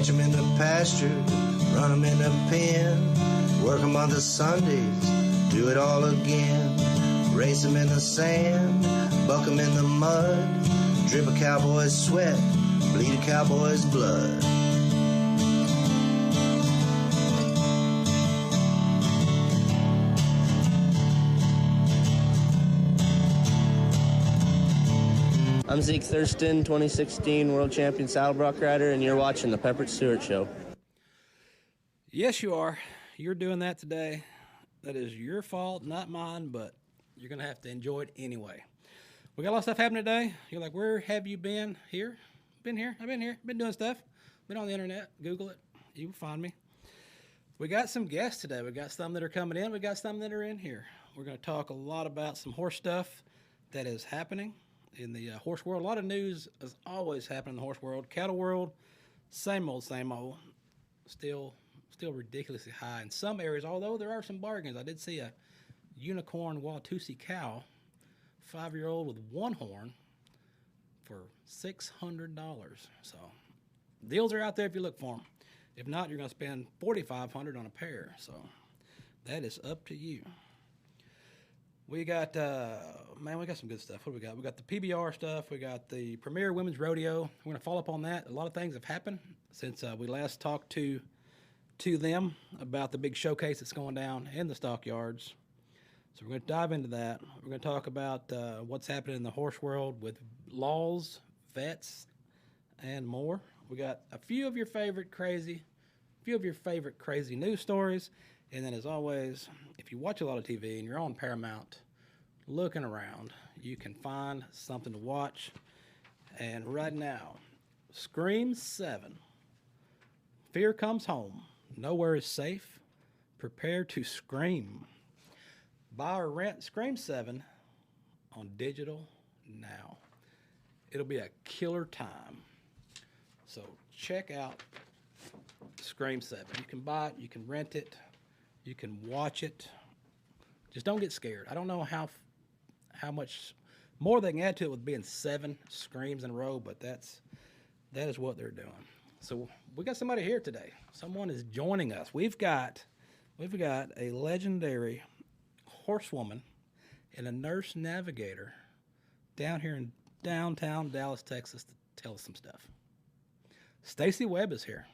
Catch 'em in the pasture, run 'em in the pen, work 'em on the Sundays, do it all again. Race 'em in the sand, buck 'em in the mud, drip a cowboy's sweat, bleed a cowboy's blood. I'm Zeke Thurston, 2016 World Champion Saddlebrock Rider, and you're watching the Peppered Stewart Show. Yes, you are. You're doing that today. That is your fault, not mine, but you're going to have to enjoy it anyway. We got a lot of stuff happening today. You're like, where have you been? Here? Been here. I've been here. Been doing stuff. Been on the internet. Google it. You will find me. We got some guests today. We got some that are coming in. We got some that are in here. We're going to talk a lot about some horse stuff that is happening in the horse world. A lot of news is always happening in the horse world. Cattle world, same old, same old. Still ridiculously high in some areas, although there are some bargains. I did see a unicorn Watusi cow, 5-year-old with one horn, for $600. So deals are out there if you look for them. If not, you're going to spend $4,500 on a pair. So that is up to you. We got, we got some good stuff. What do we got? We got the PBR stuff. We got the Premier Women's Rodeo. We're going to follow up on that. A lot of things have happened since we last talked to them about the big showcase that's going down in the stockyards. So we're going to dive into that. We're going to talk about what's happening in the horse world with laws, vets, and more. We got a few of your favorite crazy news stories. And then, as always, if you watch a lot of TV and you're on Paramount looking around, you can find something to watch. And right now, Scream 7. Fear comes home. Nowhere is safe. Prepare to scream. Buy or rent Scream 7 on digital now. It'll be a killer time. So check out Scream 7. You can buy it. You can rent it. You can watch it. Just don't get scared. I don't know how much more they can add to it with being 7 screams in a row, but that is what they're doing. So we got somebody here today. Someone is joining us. We've got a legendary horsewoman and a nurse navigator down here in downtown Dallas, Texas, to tell us some stuff. Stacy Webb is here.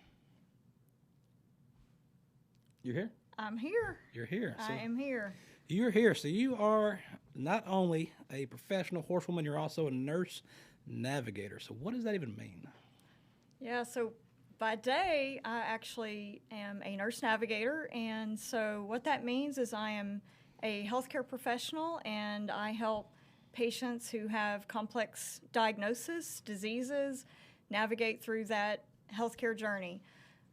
You're here? I'm here. You're here. So I am here. You're here. So you are not only a professional horsewoman, you're also a nurse navigator. So what does that even mean? Yeah, so by day, I actually am a nurse navigator. And so what that means is I am a healthcare professional, and I help patients who have complex diagnosis, diseases, navigate through that healthcare journey.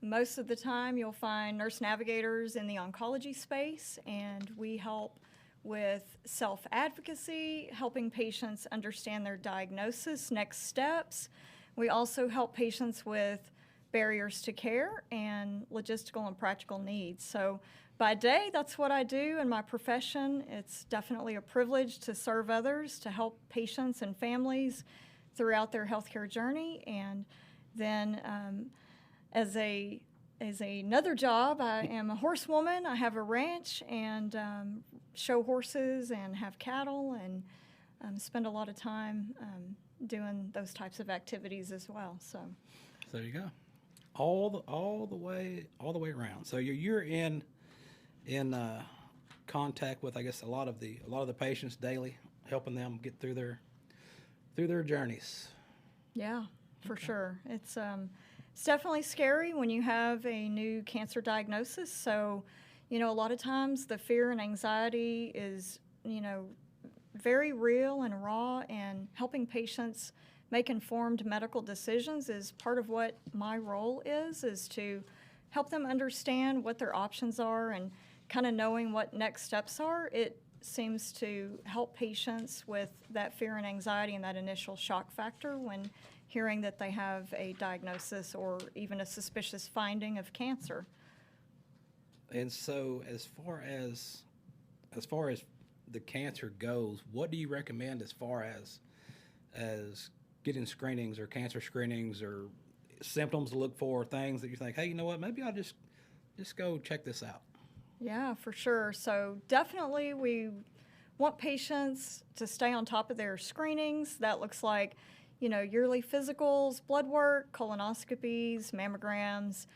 Most of the time, you'll find nurse navigators in the oncology space, and we help with self-advocacy, helping patients understand their diagnosis, next steps. We also help patients with barriers to care and logistical and practical needs. So by day, that's what I do in my profession. It's definitely a privilege to serve others, to help patients and families throughout their healthcare journey. And then as another job, I am a horsewoman. I have a ranch and show horses and have cattle, and spend a lot of time doing those types of activities as well. So there you go, all the way around. So you're in contact with, I guess, a lot of the patients daily, helping them get through their journeys. Yeah, for sure. It's definitely scary when you have a new cancer diagnosis. So, a lot of times the fear and anxiety is, very real and raw, and helping patients make informed medical decisions is part of what my role is to help them understand what their options are and kind of knowing what next steps are. It seems to help patients with that fear and anxiety and that initial shock factor when hearing that they have a diagnosis or even a suspicious finding of cancer. And so as far as the cancer goes, what do you recommend as far as getting screenings or cancer screenings or symptoms to look for, things that you think, hey, you know what, maybe I'll just go check this out? Yeah, for sure. So definitely we want patients to stay on top of their screenings. That looks like, yearly physicals, blood work, colonoscopies, mammograms,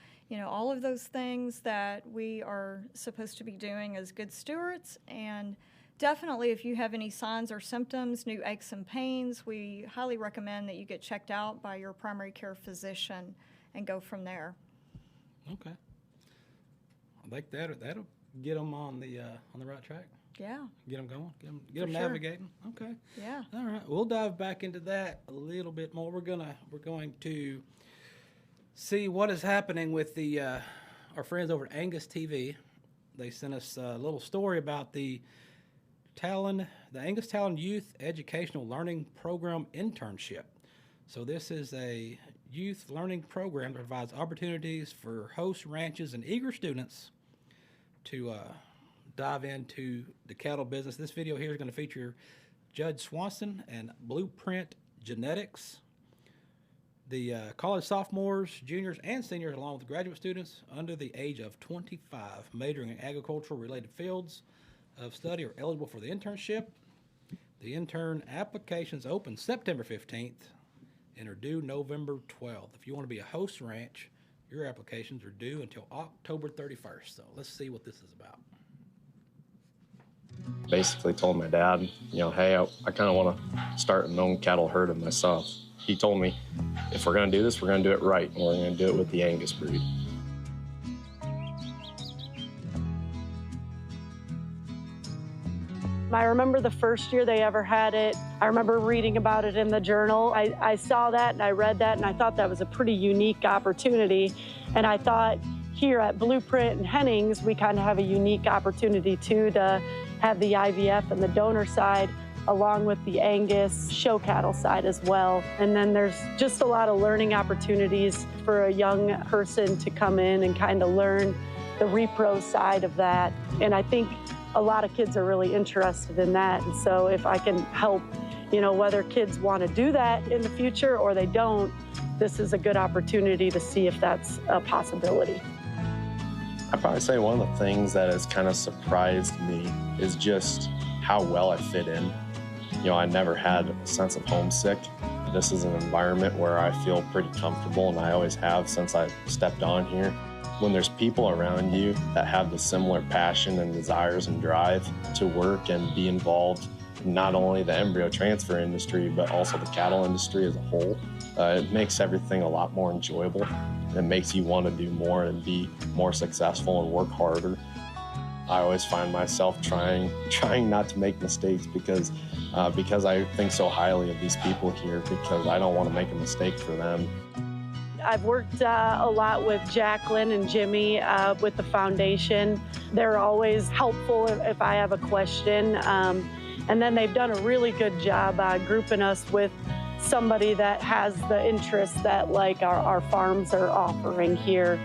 all of those things that we are supposed to be doing as good stewards. And definitely if you have any signs or symptoms, new aches and pains, we highly recommend that you get checked out by your primary care physician and go from there. Okay. I think that'll get them on the right track. Yeah. Get them going. Get them navigating. Okay. Yeah. All right. We'll dive back into that a little bit more. We're going to see what is happening with the our friends over at Angus TV. They sent us a little story about the Angus Talon Youth Educational Learning Program internship. So this is a youth learning program that provides opportunities for host ranches and eager students to dive into the cattle business. This video here is going to feature Judge Swanson and Blueprint Genetics. The college sophomores, juniors, and seniors, along with graduate students under the age of 25, majoring in agricultural-related fields of study, are eligible for the internship. The intern applications open September 15th and are due November 12th. If you want to be a host ranch, your applications are due until October 31st. So let's see what this is about. Basically told my dad, hey, I kind of want to start an own cattle herd of myself. He told me, if we're going to do this, we're going to do it right, and we're going to do it with the Angus breed. I remember the first year they ever had it. I remember reading about it in the journal. I saw that and I read that, and I thought that was a pretty unique opportunity. And I thought here at Blueprint and Hennings, we kind of have a unique opportunity too to have the IVF and the donor side along with the Angus show cattle side as well. And then there's just a lot of learning opportunities for a young person to come in and kind of learn the repro side of that. And I think a lot of kids are really interested in that. And so if I can help, whether kids want to do that in the future or they don't, this is a good opportunity to see if that's a possibility. I'd probably say one of the things that has kind of surprised me is just how well I fit in. I never had a sense of homesick. This is an environment where I feel pretty comfortable, and I always have since I stepped on here. When there's people around you that have the similar passion and desires and drive to work and be involved in not only the embryo transfer industry, but also the cattle industry as a whole, it makes everything a lot more enjoyable. It makes you want to do more and be more successful and work harder. I always find myself trying not to make mistakes because I think so highly of these people here, because I don't want to make a mistake for them. I've worked a lot with Jacqueline and Jimmy with the foundation. They're always helpful if I have a question. And then they've done a really good job grouping us with somebody that has the interest that our farms are offering here.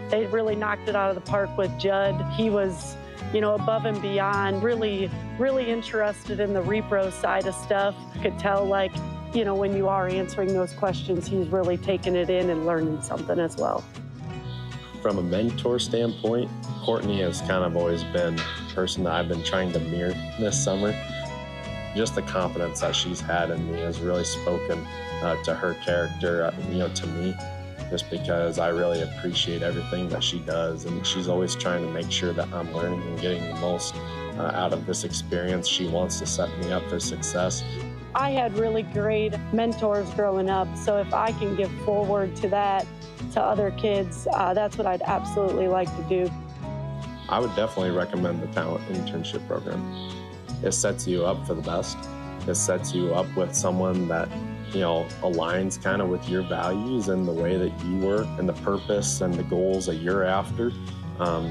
They really knocked it out of the park with Judd. He was, above and beyond, really, really interested in the repro side of stuff. Could tell when you are answering those questions, he's really taking it in and learning something as well. From a mentor standpoint, Courtney has kind of always been the person that I've been trying to mirror this summer. Just the confidence that she's had in me has really spoken to her character, to me, just because I really appreciate everything that she does. And she's always trying to make sure that I'm learning and getting the most out of this experience. She wants to set me up for success. I had really great mentors growing up, so if I can give forward to that to other kids, that's what I'd absolutely like to do. I would definitely recommend the talent internship program. It sets you up for the best. It sets you up with someone that, aligns kind of with your values and the way that you work and the purpose and the goals that you're after.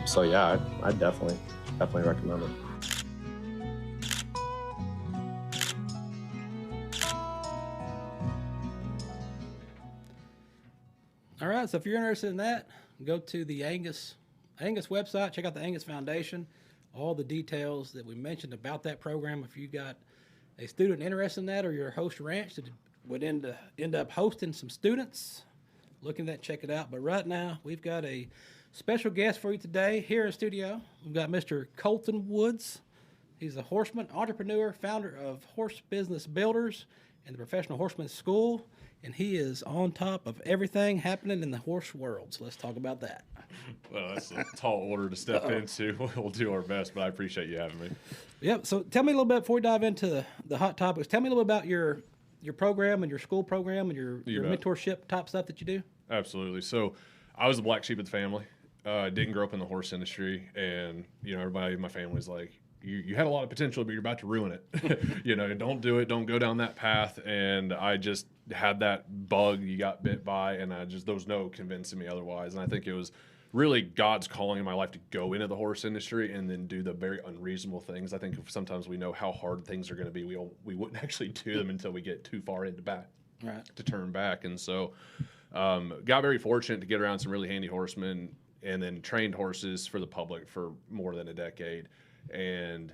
So yeah, I definitely recommend it. All right, so if you're interested in that, go to the Angus website, check out the Angus Foundation, all the details that we mentioned about that program. If you got a student interested in that, or your host ranch that would end up hosting some students, look at that, check it out. But right now, we've got a special guest for you today here in studio. We've got Mr. Colton Woods. He's a horseman, entrepreneur, founder of Horse Business Builders and the Professional Horseman School, and he is on top of everything happening in the horse world. So let's talk about that. Well, that's a tall order to step into. We'll do our best, but I appreciate you having me. Yep. So tell me a little bit before we dive into the hot topics. Tell me a little bit about your program and your school program and your mentorship type stuff that you do. Absolutely. So I was the black sheep of the family. Didn't grow up in the horse industry, and everybody in my family was like, you had a lot of potential, but you're about to ruin it. Don't do it. Don't go down that path. And I just had that bug you got bit by, and there was no convincing me otherwise. And I think it was really God's calling in my life to go into the horse industry and then do the very unreasonable things. I think sometimes we know how hard things are going to be. We wouldn't actually do them until we get too far into back to turn back. And so got very fortunate to get around some really handy horsemen and then trained horses for the public for more than a decade. And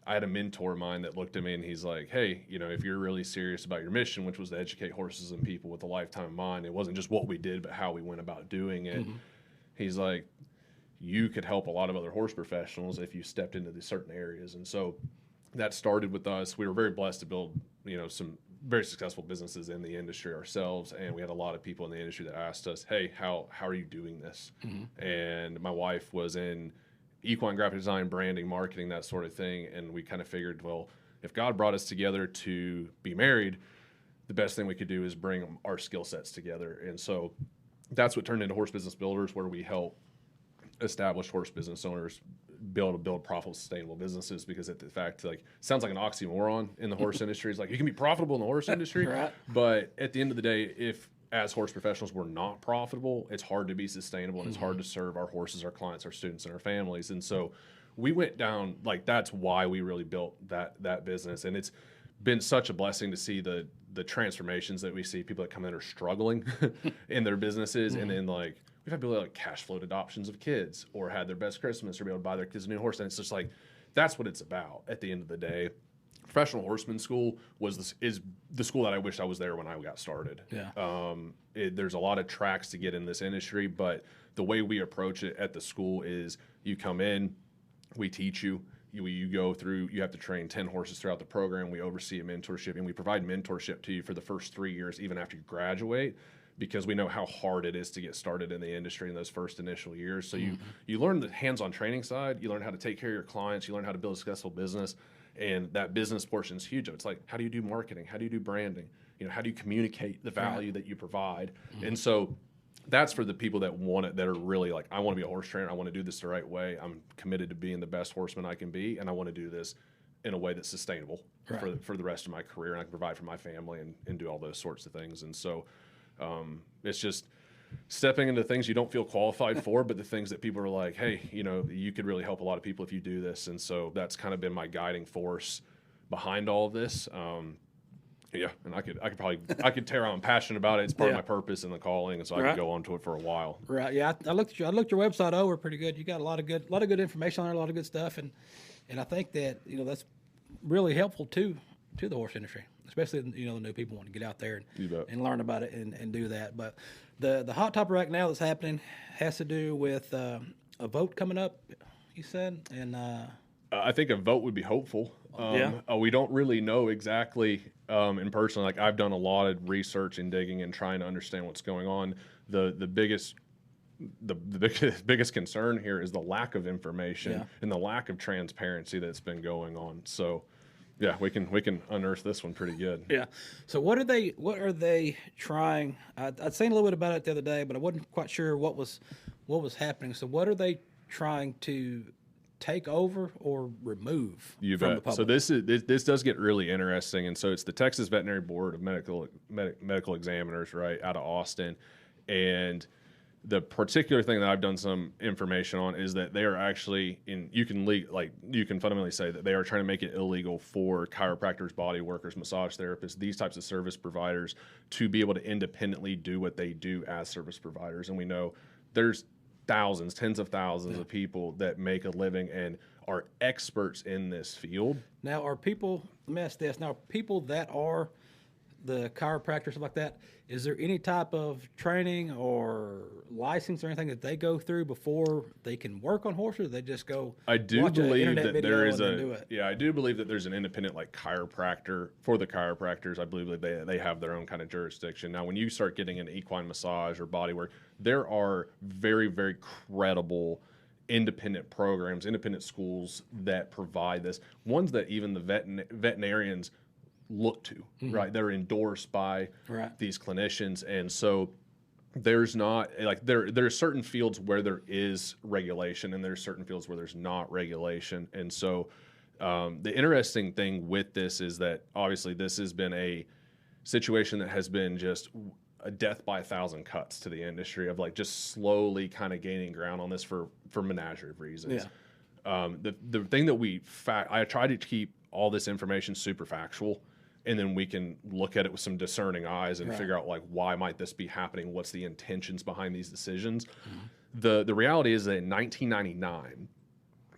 I had a mentor of mine that looked at me and he's like, hey, if you're really serious about your mission, which was to educate horses and people with a lifetime in mind, it wasn't just what we did, but how we went about doing it. Mm-hmm. He's like, you could help a lot of other horse professionals if you stepped into these certain areas. And so that started with us. We were very blessed to build, some very successful businesses in the industry ourselves. And we had a lot of people in the industry that asked us, hey, how are you doing this? Mm-hmm. And my wife was in equine graphic design, branding, marketing, that sort of thing. And we kind of figured, well, if God brought us together to be married, the best thing we could do is bring our skill sets together. And so that's what turned into Horse Business Builders, where we help established horse business owners build profitable, sustainable businesses. Because sounds like an oxymoron in the horse industry. It's like, you can be profitable in the horse industry, right? But at the end of the day, if as horse professionals we're not profitable, it's hard to be sustainable, and it's hard to serve our horses, our clients, our students, and our families. And so we went down, that's why we really built that business. And it's been such a blessing to see the transformations that we see. People that come in are struggling in their businesses, and then we've had people cash flowed adoptions of kids, or had their best Christmas, or be able to buy their kids a new horse. And it's just that's what it's about at the end of the day. Professional Horseman School is the school that I wish I was there when I got started. Yeah. There's a lot of tracks to get in this industry, but the way we approach it at the school is you come in, we teach you. You go through, you have to train 10 horses throughout the program. We oversee a mentorship, and we provide mentorship to you for the first 3 years, even after you graduate, because we know how hard it is to get started in the industry in those first initial years. So you learn the hands-on training side, you learn how to take care of your clients, you learn how to build a successful business, and that business portion is huge. It's how do you do marketing? How do you do branding? How do you communicate the value that you provide? Mm-hmm. And so that's for the people that want it, that are really I want to be a horse trainer. I want to do this the right way. I'm committed to being the best horseman I can be, and I want to do this in a way that's sustainable for the rest of my career, and I can provide for my family and do all those sorts of things. And so it's just stepping into things you don't feel qualified for, but the things that people are like, hey, you could really help a lot of people if you do this. And so that's kind of been my guiding force behind all of this. Yeah, and I could tell I'm passionate about it. It's part of my purpose and the calling, and so I could go on to it for a while. Right. Yeah, I looked your website over pretty good. You got a lot of good information on there, a lot of good stuff, and I think that that's really helpful to the horse industry, especially the new people want to get out there and learn about it and do that. But the hot topic right now that's happening has to do with a vote coming up, you said, and I think a vote would be hopeful. We don't really know exactly in person. I've done a lot of research and digging and trying to understand what's going on. The biggest concern here is the lack of information and the lack of transparency that's been going on. So yeah, we can unearth this one pretty good. Yeah. So what are they trying? I'd seen a little bit about it the other day, but I wasn't quite sure what was happening. So what are they trying to take over or remove from the public? So this does get really interesting, and so it's the Texas Veterinary Board of Medical Examiners, right, out of Austin, and the particular thing that I've done some information on is that they are actually you can fundamentally say that they are trying to make it illegal for chiropractors, body workers, massage therapists, these types of service providers to be able to independently do what they do as service providers. And we know there's thousands, tens of thousands of people that make a living and are experts in this field. Now, let me ask this. Now, people that are the chiropractor, stuff like that, is there any type of training or license or anything that they go through before they can work on horses? Or they just go. I do believe that there is I do believe that there's an independent like chiropractor for the chiropractors. I believe that they have their own kind of jurisdiction. Now, when you start getting into equine massage or body work, there are very, very credible independent programs, independent schools that provide this. Ones that even the veterinarians look to, right? They're endorsed by these clinicians, and so there's not like there are certain fields where there is regulation, and there's certain fields where there's not regulation. And so the interesting thing with this is that obviously this has been a situation that has been just a death by 1,000 cuts to the industry of like just slowly kind of gaining ground on this for menagerie of reasons. The thing that I try to keep all this information super factual, and then we can look at it with some discerning eyes and figure out like why might this be happening, what's the intentions behind these decisions. The reality is that in 1999,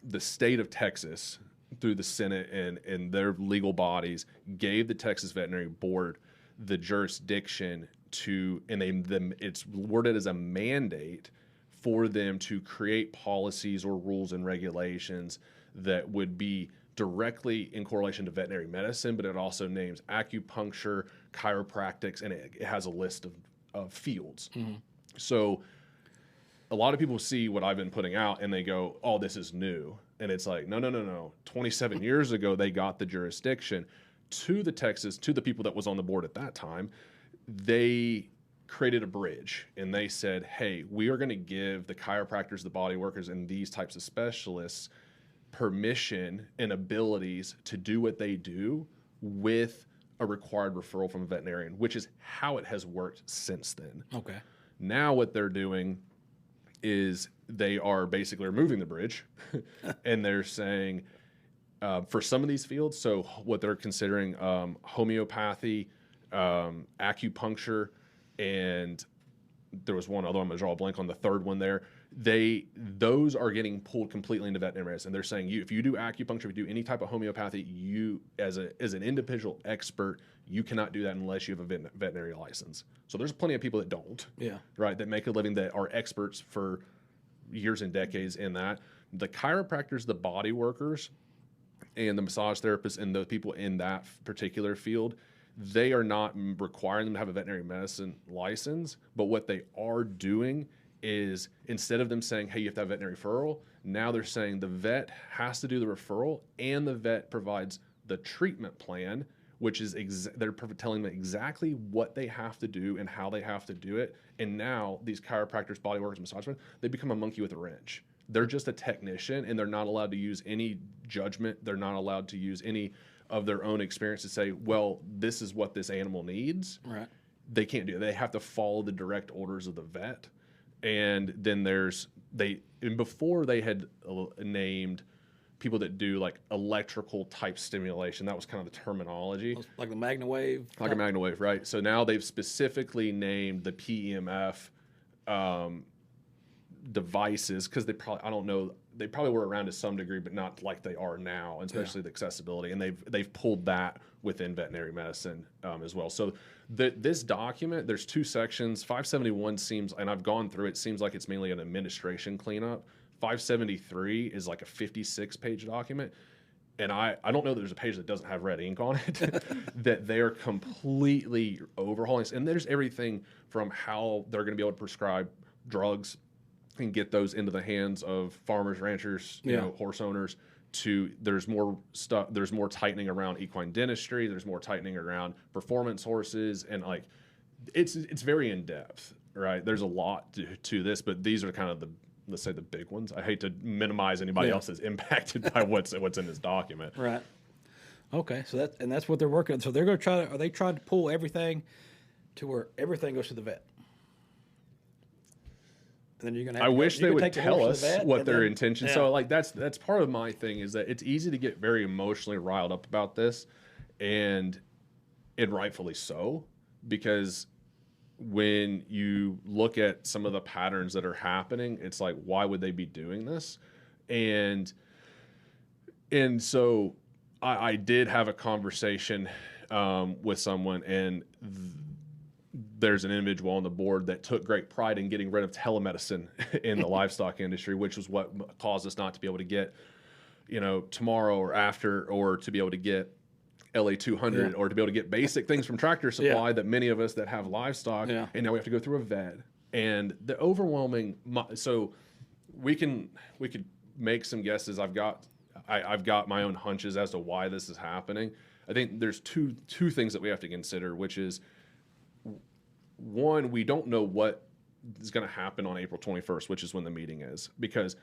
the state of Texas, through the Senate and their legal bodies, gave the Texas Veterinary Board the jurisdiction to, and it's worded as a mandate for them to create policies or rules and regulations that would be directly in correlation to veterinary medicine, but it also names acupuncture, chiropractics, and it has a list of fields. So a lot of people see what I've been putting out and they go, oh, this is new. And it's like, no. 27 years ago, they got the jurisdiction to the people that was on the board at that time. They created a bridge and they said, hey, we are going to give the chiropractors, the body workers, and these types of specialists permission and abilities to do what they do with a required referral from a veterinarian, which is how it has worked since then. Okay. Now what they're doing is they are basically removing the bridge and they're saying for some of these fields, so what they're considering homeopathy, acupuncture, and there was one other one, I'm going to draw a blank on the third one there. Those are getting pulled completely into veterinary medicine. They're saying if you do acupuncture, if you do any type of homeopathy, you as an individual expert, you cannot do that unless you have a veterinary license. So there's plenty of people that don't, right, that make a living, that are experts for years and decades in that. The chiropractors, the body workers, and the massage therapists, and the people in that particular field, they are not requiring them to have a veterinary medicine license, but what they are doing is instead of them saying, hey, you have to have a veterinary referral, now they're saying the vet has to do the referral and the vet provides the treatment plan, which is they're telling them exactly what they have to do and how they have to do it. And now these chiropractors, body workers, massage men, they become a monkey with a wrench. They're just a technician, and they're not allowed to use any judgment. They're not allowed to use any of their own experience to say, well, this is what this animal needs. Right. They can't do it. They have to follow the direct orders of the vet. And then before they had named people that do like electrical type stimulation. That was kind of the terminology. Like the magna wave? Like a magna wave, right. So now they've specifically named the PEMF devices because they probably were around to some degree, but not like they are now, especially the accessibility. And they've pulled that within veterinary medicine as well. So this document, there's two sections. 571 seems, and I've gone through it, seems like it's mainly an administration cleanup. 573 is like a 56-page document. And I don't know that there's a page that doesn't have red ink on it, that they're completely overhauling. And there's everything from how they're going to be able to prescribe drugs and get those into the hands of farmers, ranchers, you know, horse owners, to there's more stuff, there's more tightening around equine dentistry, there's more tightening around performance horses, and like it's very in depth, right? There's a lot to this, but these are kind of let's say the big ones. I hate to minimize anybody else that's impacted by what's in this document. Right. Okay, so that's what they're working on. So they're going to are they trying to pull everything to where everything goes to the vet? And then you're going to I wish they would tell us what their intention. So like that's part of my thing, is that it's easy to get very emotionally riled up about this, and rightfully so, because when you look at some of the patterns that are happening, it's like, why would they be doing this? And so I did have a conversation with someone, and there's an individual on the board that took great pride in getting rid of telemedicine in the livestock industry, which was what caused us not to be able to get, tomorrow or after, or to be able to get LA 200 or to be able to get basic things from Tractor Supply that many of us that have livestock, and now we have to go through a vet. And the overwhelming, so we could make some guesses. I've got my own hunches as to why this is happening. I think there's two things that we have to consider, which is, one, we don't know what is going to happen on April 21st, which is when the meeting is, because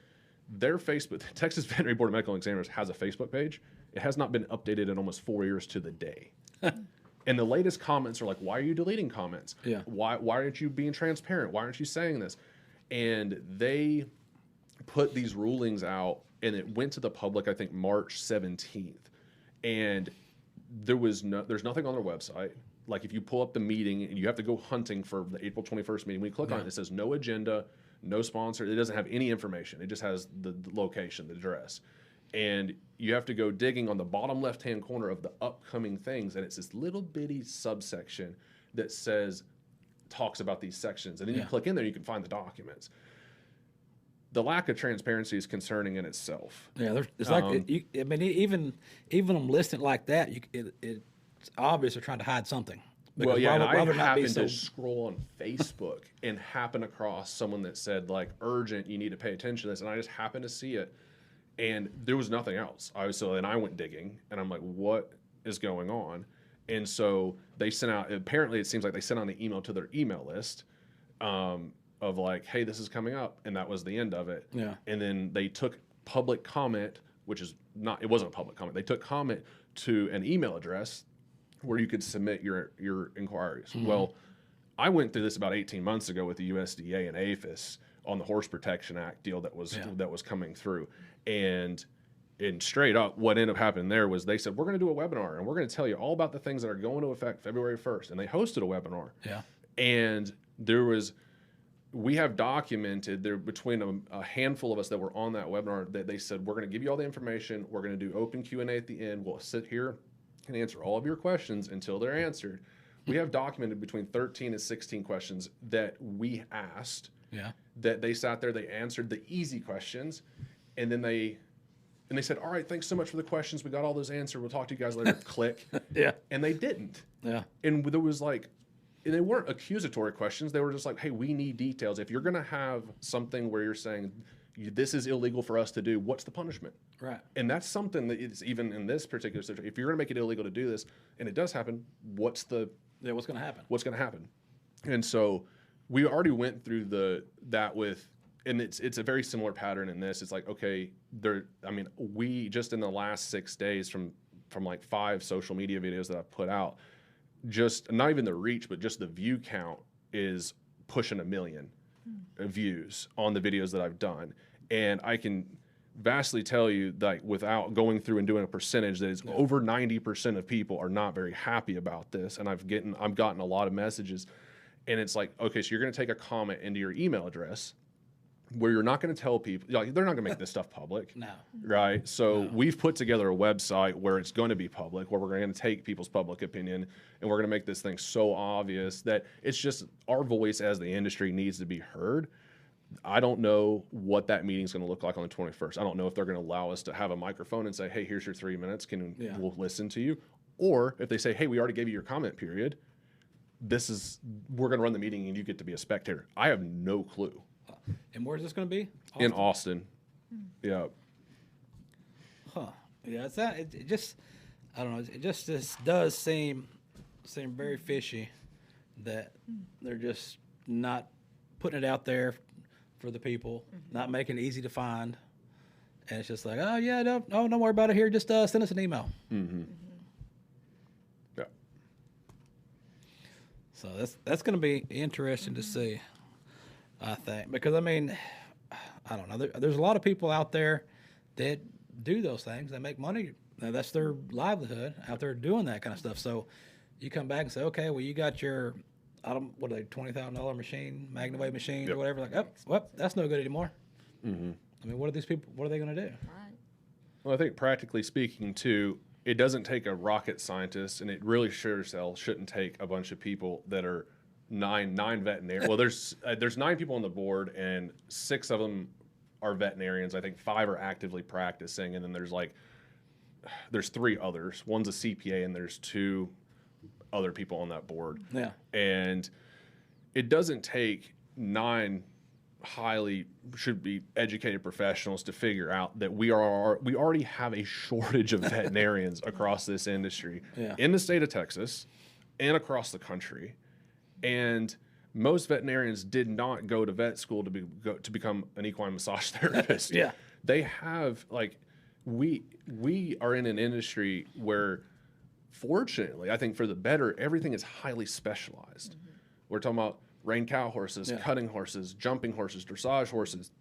their Facebook, Texas Veterinary Board of Medical Examiners has a Facebook page. It has not been updated in almost 4 years to the day. And the latest comments are like, why are you deleting comments? Yeah. Why aren't you being transparent? Why aren't you saying this? And they put these rulings out, and it went to the public, I think, March 17th. And there's nothing on their website. Like, if you pull up the meeting and you have to go hunting for the April 21st meeting, when you click on it, it says no agenda, no sponsor. It doesn't have any information. It just has the location, the address. And you have to go digging on the bottom left-hand corner of the upcoming things, and it's this little bitty subsection that talks about these sections. And then you click in there, you can find the documents. The lack of transparency is concerning in itself. Yeah, it's like, even them listing like that, it's obvious they're trying to hide something. Well, yeah, and I happened to scroll on Facebook and happen across someone that said, like, urgent, you need to pay attention to this, and I just happened to see it, and there was nothing else. And I went digging, and I'm like, what is going on? And so they sent out, apparently it seems like they sent out an email to their email list of like, hey, this is coming up, and that was the end of it. Yeah. And then they took public comment, which is not, it wasn't a public comment. They took comment to an email address where you could submit your inquiries. Mm-hmm. Well, I went through this about 18 months ago with the USDA and APHIS on the Horse Protection Act deal that was coming through. And straight up, what ended up happening there was they said, we're going to do a webinar, and we're going to tell you all about the things that are going to affect February 1st. And they hosted a webinar. Yeah. And we have documented there between a handful of us that were on that webinar that they said, we're going to give you all the information. We're going to do open Q&A at the end. We'll sit here and answer all of your questions until they're answered. We have documented between 13 and 16 questions that we asked. Yeah. That they sat there, they answered the easy questions, and then they said, all right, thanks so much for the questions. We got all those answered. We'll talk to you guys later. Click. Yeah. And they didn't. Yeah. And there was like, and they weren't accusatory questions. They were just like, hey, we need details. If you're going to have something where you're saying this is illegal for us to do, what's the punishment? Right. And that's something that is even in this particular situation. If you're going to make it illegal to do this, and it does happen, what's going to happen? What's going to happen? And so we already went through that with, and it's a very similar pattern in this. It's like, okay, we just in the last 6 days from like 5 social media videos that I've put out, just not even the reach, but just the view count is pushing 1 million views on the videos that I've done. And I can vastly tell you that without going through and doing a percentage, that is over 90% of people are not very happy about this. And I've gotten a lot of messages, and it's like, okay, so you're going to take a comment into your email address where you're not going to tell people, like, they're not going to make this stuff public. No. Right? So we've put together a website where it's going to be public, where we're going to take people's public opinion, and we're going to make this thing so obvious that it's just our voice as the industry needs to be heard. I don't know what that meeting is going to look like on the 21st. I don't know if they're going to allow us to have a microphone and say, hey, here's your 3 minutes. We'll listen to you. Or if they say, hey, we already gave you your comment period. We're going to run the meeting and you get to be a spectator. I have no clue. And where's this going to be? Austin? In Austin. Yeah. Huh. Yeah, it just, I don't know. It just does seem very fishy that they're just not putting it out there for the people, not making it easy to find. And it's just like, oh, yeah, don't worry about it here. Just send us an email. Mm-hmm. Yeah. So that's going to be interesting to see, I think. Because, I mean, I don't know. There's a lot of people out there that do those things. They make money. That's their livelihood out there doing that kind of stuff. So you come back and say, okay, well, you got your $20,000 machine, MagnaWave machine or whatever. Like, well, that's no good anymore. Mm-hmm. I mean, what are these people? What are they going to do? Right. Well, I think practically speaking, too, it doesn't take a rocket scientist, and it really sure as hell shouldn't take a bunch of people that are nine veterinarians. Well, there's 9 people on the board, and 6 of them are veterinarians. I think 5 are actively practicing, and then there's 3 others. One's a CPA, and there's 2 other people on that board. Yeah. And it doesn't take 9 highly should be educated professionals to figure out that we already have a shortage of veterinarians across this industry in the state of Texas and across the country. And most veterinarians did not go to vet school to become an equine massage therapist. Yeah. They have, like, we are in an industry where, fortunately, I think for the better, everything is highly specialized. We're talking about rein cow horses, cutting horses, jumping horses, dressage horses,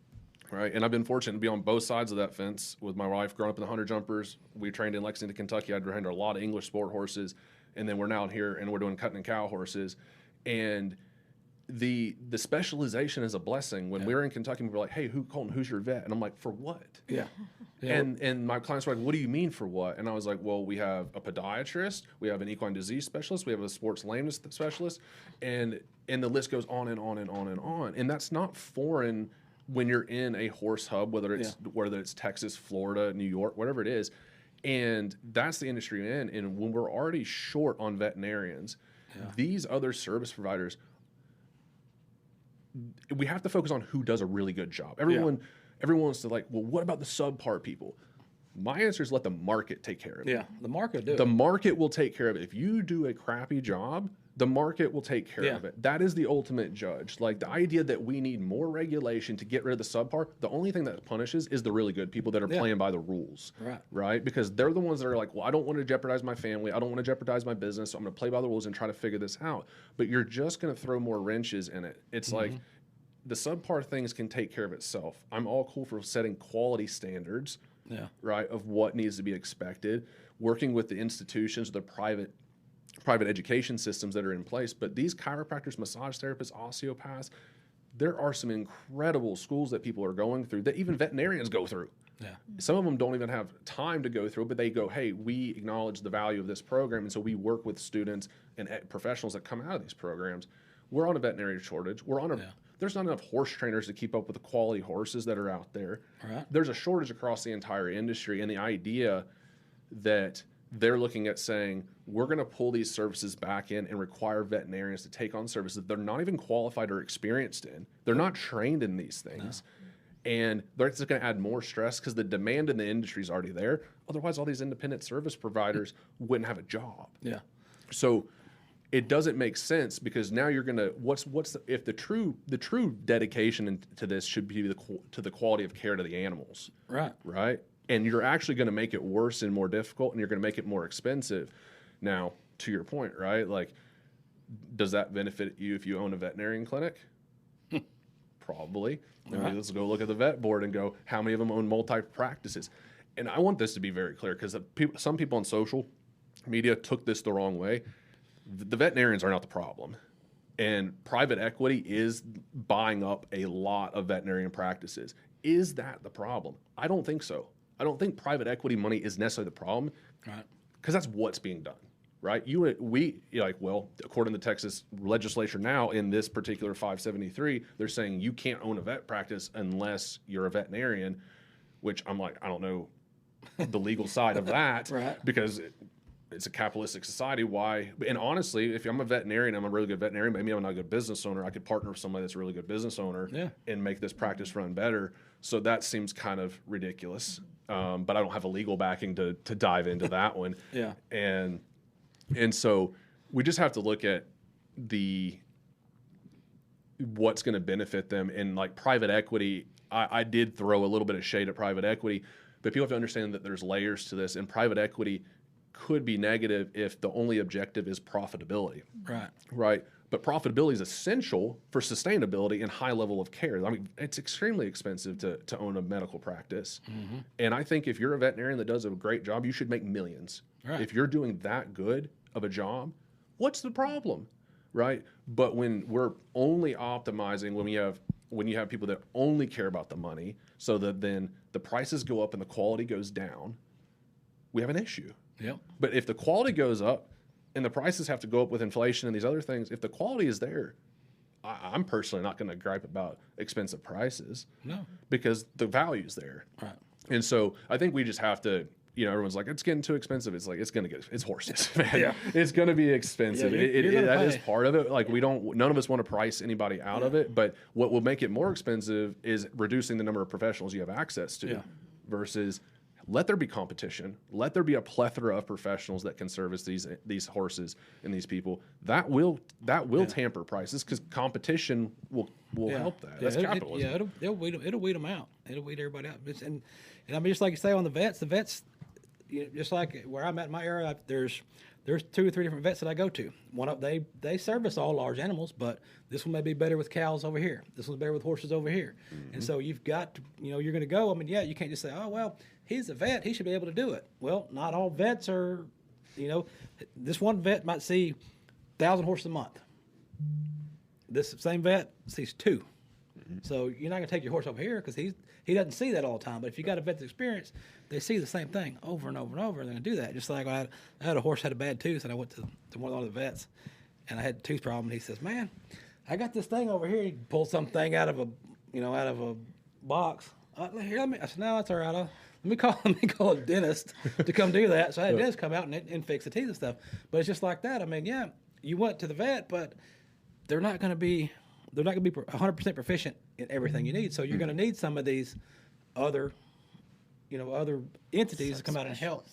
right? And I've been fortunate to be on both sides of that fence with my wife. Growing up in the hunter jumpers, we trained in Lexington, Kentucky. I trained a lot of English sport horses, and then we're now here and we're doing cutting and cow horses. And the specialization is a blessing. When we were in Kentucky, we were like, "Hey, Colton, who's your vet?" And I'm like, "For what?" Yeah. And my clients were like, "What do you mean for what?" And I was like, "Well, we have a podiatrist, we have an equine disease specialist, we have a sports lameness specialist, and the list goes on and on and on and on." And that's not foreign when you're in a horse hub, whether it's Texas, Florida, New York, whatever it is. And that's the industry we're in. And when we're already short on veterinarians, these other service providers, we have to focus on who does a really good job. Everyone wants to, like, well, what about the subpar people? My answer is let the market take care of it. Yeah, the market will do it. The market will take care of it. If you do a crappy job, the market will take care of it. That is the ultimate judge. Like, the idea that we need more regulation to get rid of the subpar, the only thing that punishes is the really good people that are playing by the rules. Right? Because they're the ones that are like, well, I don't want to jeopardize my family. I don't want to jeopardize my business. So I'm going to play by the rules and try to figure this out. But you're just going to throw more wrenches in it. It's like, the subpar things can take care of itself. I'm all cool for setting quality standards, right, of what needs to be expected, working with the institutions, the private education systems that are in place. But these chiropractors, massage therapists, osteopaths, there are some incredible schools that people are going through that even veterinarians go through. Yeah. Some of them don't even have time to go through, but they go, hey, we acknowledge the value of this program, and so we work with students and professionals that come out of these programs. We're on a veterinary shortage. We're on a There's not enough horse trainers to keep up with the quality horses that are out there. There's a shortage across the entire industry, and the idea that they're looking at saying, we're going to pull these services back in and require veterinarians to take on services they're not even qualified or experienced in. They're not trained in these things. And they're just going to add more stress because the demand in the industry is already there. Otherwise, all these independent service providers wouldn't have a job. Yeah. So it doesn't make sense, because now you're going to if the true dedication to this should be to the quality of care to the animals. Right. And you're actually going to make it worse and more difficult, and you're going to make it more expensive. Now, to your point, right? Like, does that benefit you if you own a veterinarian clinic? Probably. Let's go look at the vet board and go, how many of them own multi-practices? And I want this to be very clear, because some people on social media took this the wrong way. The veterinarians are not the problem. And private equity is buying up a lot of veterinarian practices. Is that the problem? I don't think so. I don't think private equity money is necessarily the problem, because that's what's being done, right? According to Texas legislature now, in this particular 573, they're saying you can't own a vet practice unless you're a veterinarian, which I'm like, I don't know the legal side of that, because it's a capitalistic society. Why? And honestly, if I'm a veterinarian, I'm a really good veterinarian, maybe I'm not a good business owner, I could partner with somebody that's a really good business owner and make this practice run better. So that seems kind of ridiculous. But I don't have a legal backing to dive into that one. And so we just have to look at what's going to benefit them. And like private equity, I did throw a little bit of shade at private equity, but people have to understand that there's layers to this, and private equity could be negative if the only objective is profitability. Right. But profitability is essential for sustainability and high level of care. I mean, it's extremely expensive to own a medical practice. And I think if you're a veterinarian that does a great job, you should make millions. If you're doing that good of a job, what's the problem? Right. But when we're only optimizing, when you have people that only care about the money, so that then the prices go up and the quality goes down, we have an issue. Yep. But if the quality goes up and the prices have to go up with inflation and these other things, if the quality is there, I'm personally not going to gripe about expensive prices. No. Because the value's there. Right. And so I think we just have to, everyone's like, it's getting too expensive. It's like, it's horses, man. Yeah. It's going to be expensive. You're That pay. is part of it. Like none of us want to price anybody out of it, but what will make it more expensive is reducing the number of professionals you have access to versus let there be competition. Let there be a plethora of professionals that can service these horses and these people. That will tamper prices because competition will help that. That's capitalism. It'll weed them out. It'll weed everybody out. And I mean, just like you say on the vets, just like where I'm at in my area, there's 2 or 3 different vets that I go to. One of they service all large animals, but this one may be better with cows over here. This one's better with horses over here. Mm-hmm. And so you've got to, you're going to go. I mean, you can't just say, oh well, he's a vet, he should be able to do it. Well, not all vets are. This one vet might see 1,000 horses a month. This same vet sees 2. Mm-hmm. So you're not going to take your horse over here because he doesn't see that all the time. But if you got a vet's experience, they see the same thing over and over and over. They're going to do that. Just like I had a horse had a bad tooth, and I went to one of the vets, and I had a tooth problem. And he says, "Man, I got this thing over here." He pulled something out of a box. Here, I said, "No, that's all right. Let me call a dentist to come do that." So I had a dentist come out and fix the teeth and stuff. But it's just like that. I mean, yeah, you went to the vet, but they're not going to be 100% proficient in everything you need. So you're going to need some of these other entities to come out and help,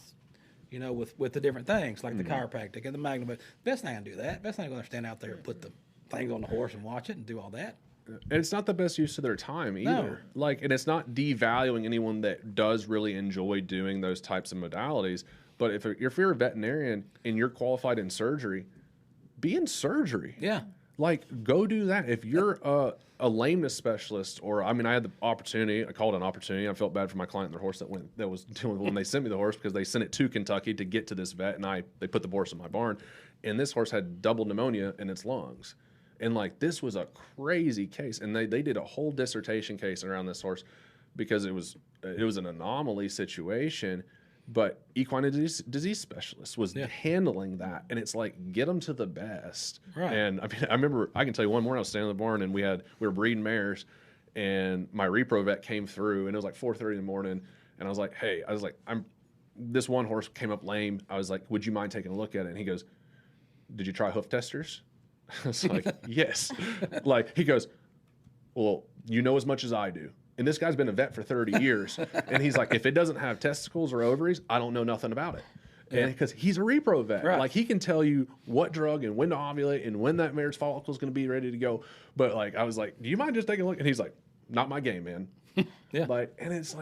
with the different things like the chiropractic and the magnum. But vet's not going to do that. Vet's not going to stand out there and put the things on the horse and watch it and do all that. And it's not the best use of their time either. No. And it's not devaluing anyone that does really enjoy doing those types of modalities. But if you're a veterinarian and you're qualified in surgery, be in surgery. Yeah. Go do that. If you're a lameness specialist, I had the opportunity. I called it an opportunity. I felt bad for my client and their horse that was dealing with when they sent me the horse because they sent it to Kentucky to get to this vet, and they put the horse in my barn, and this horse had double pneumonia in its lungs. And this was a crazy case, and they did a whole dissertation case around this horse because it was an anomaly situation. But equine disease specialist was handling that, and it's get them to the best. Right. And I remember I can tell you one morning I was standing in the barn and we were breeding mares, and my repro vet came through, and it was 4:30 in the morning, and I was like, hey, this one horse came up lame. I was like, would you mind taking a look at it? And he goes, did you try hoof testers? I was like, yes. He goes, well, you know as much as I do. And this guy's been a vet for 30 years. And he's like, if it doesn't have testicles or ovaries, I don't know nothing about it. And because he's a repro vet. Right. He can tell you what drug and when to ovulate and when that mare's follicle is going to be ready to go. But I was like, do you mind just taking a look? And he's like, not my game, man. Yeah. And it's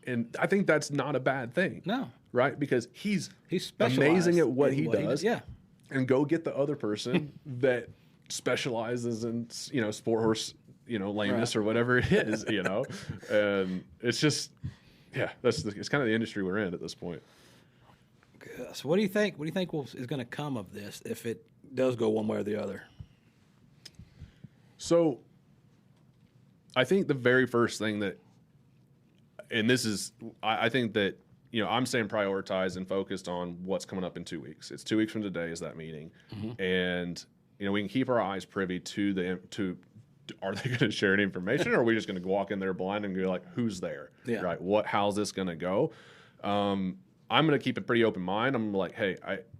and I think that's not a bad thing. No. Right? Because he's specialized amazing at what in he does. Yeah. And go get the other person that specializes in, sport horse, lameness or whatever it is, and it's just, it's kind of the industry we're in at this point. So what do you think? What do you think is going to come of this if it does go one way or the other? So, I think the very first thing and this is, I think that I'm saying prioritize and focused on what's coming up in 2 weeks. It's 2 weeks from today is that meeting, and we can keep our eyes privy to are they going to share any information, or are we just going to walk in there blind and go who's there? Yeah. Right. How's this going to go? I'm going to keep a pretty open mind. I'm hey,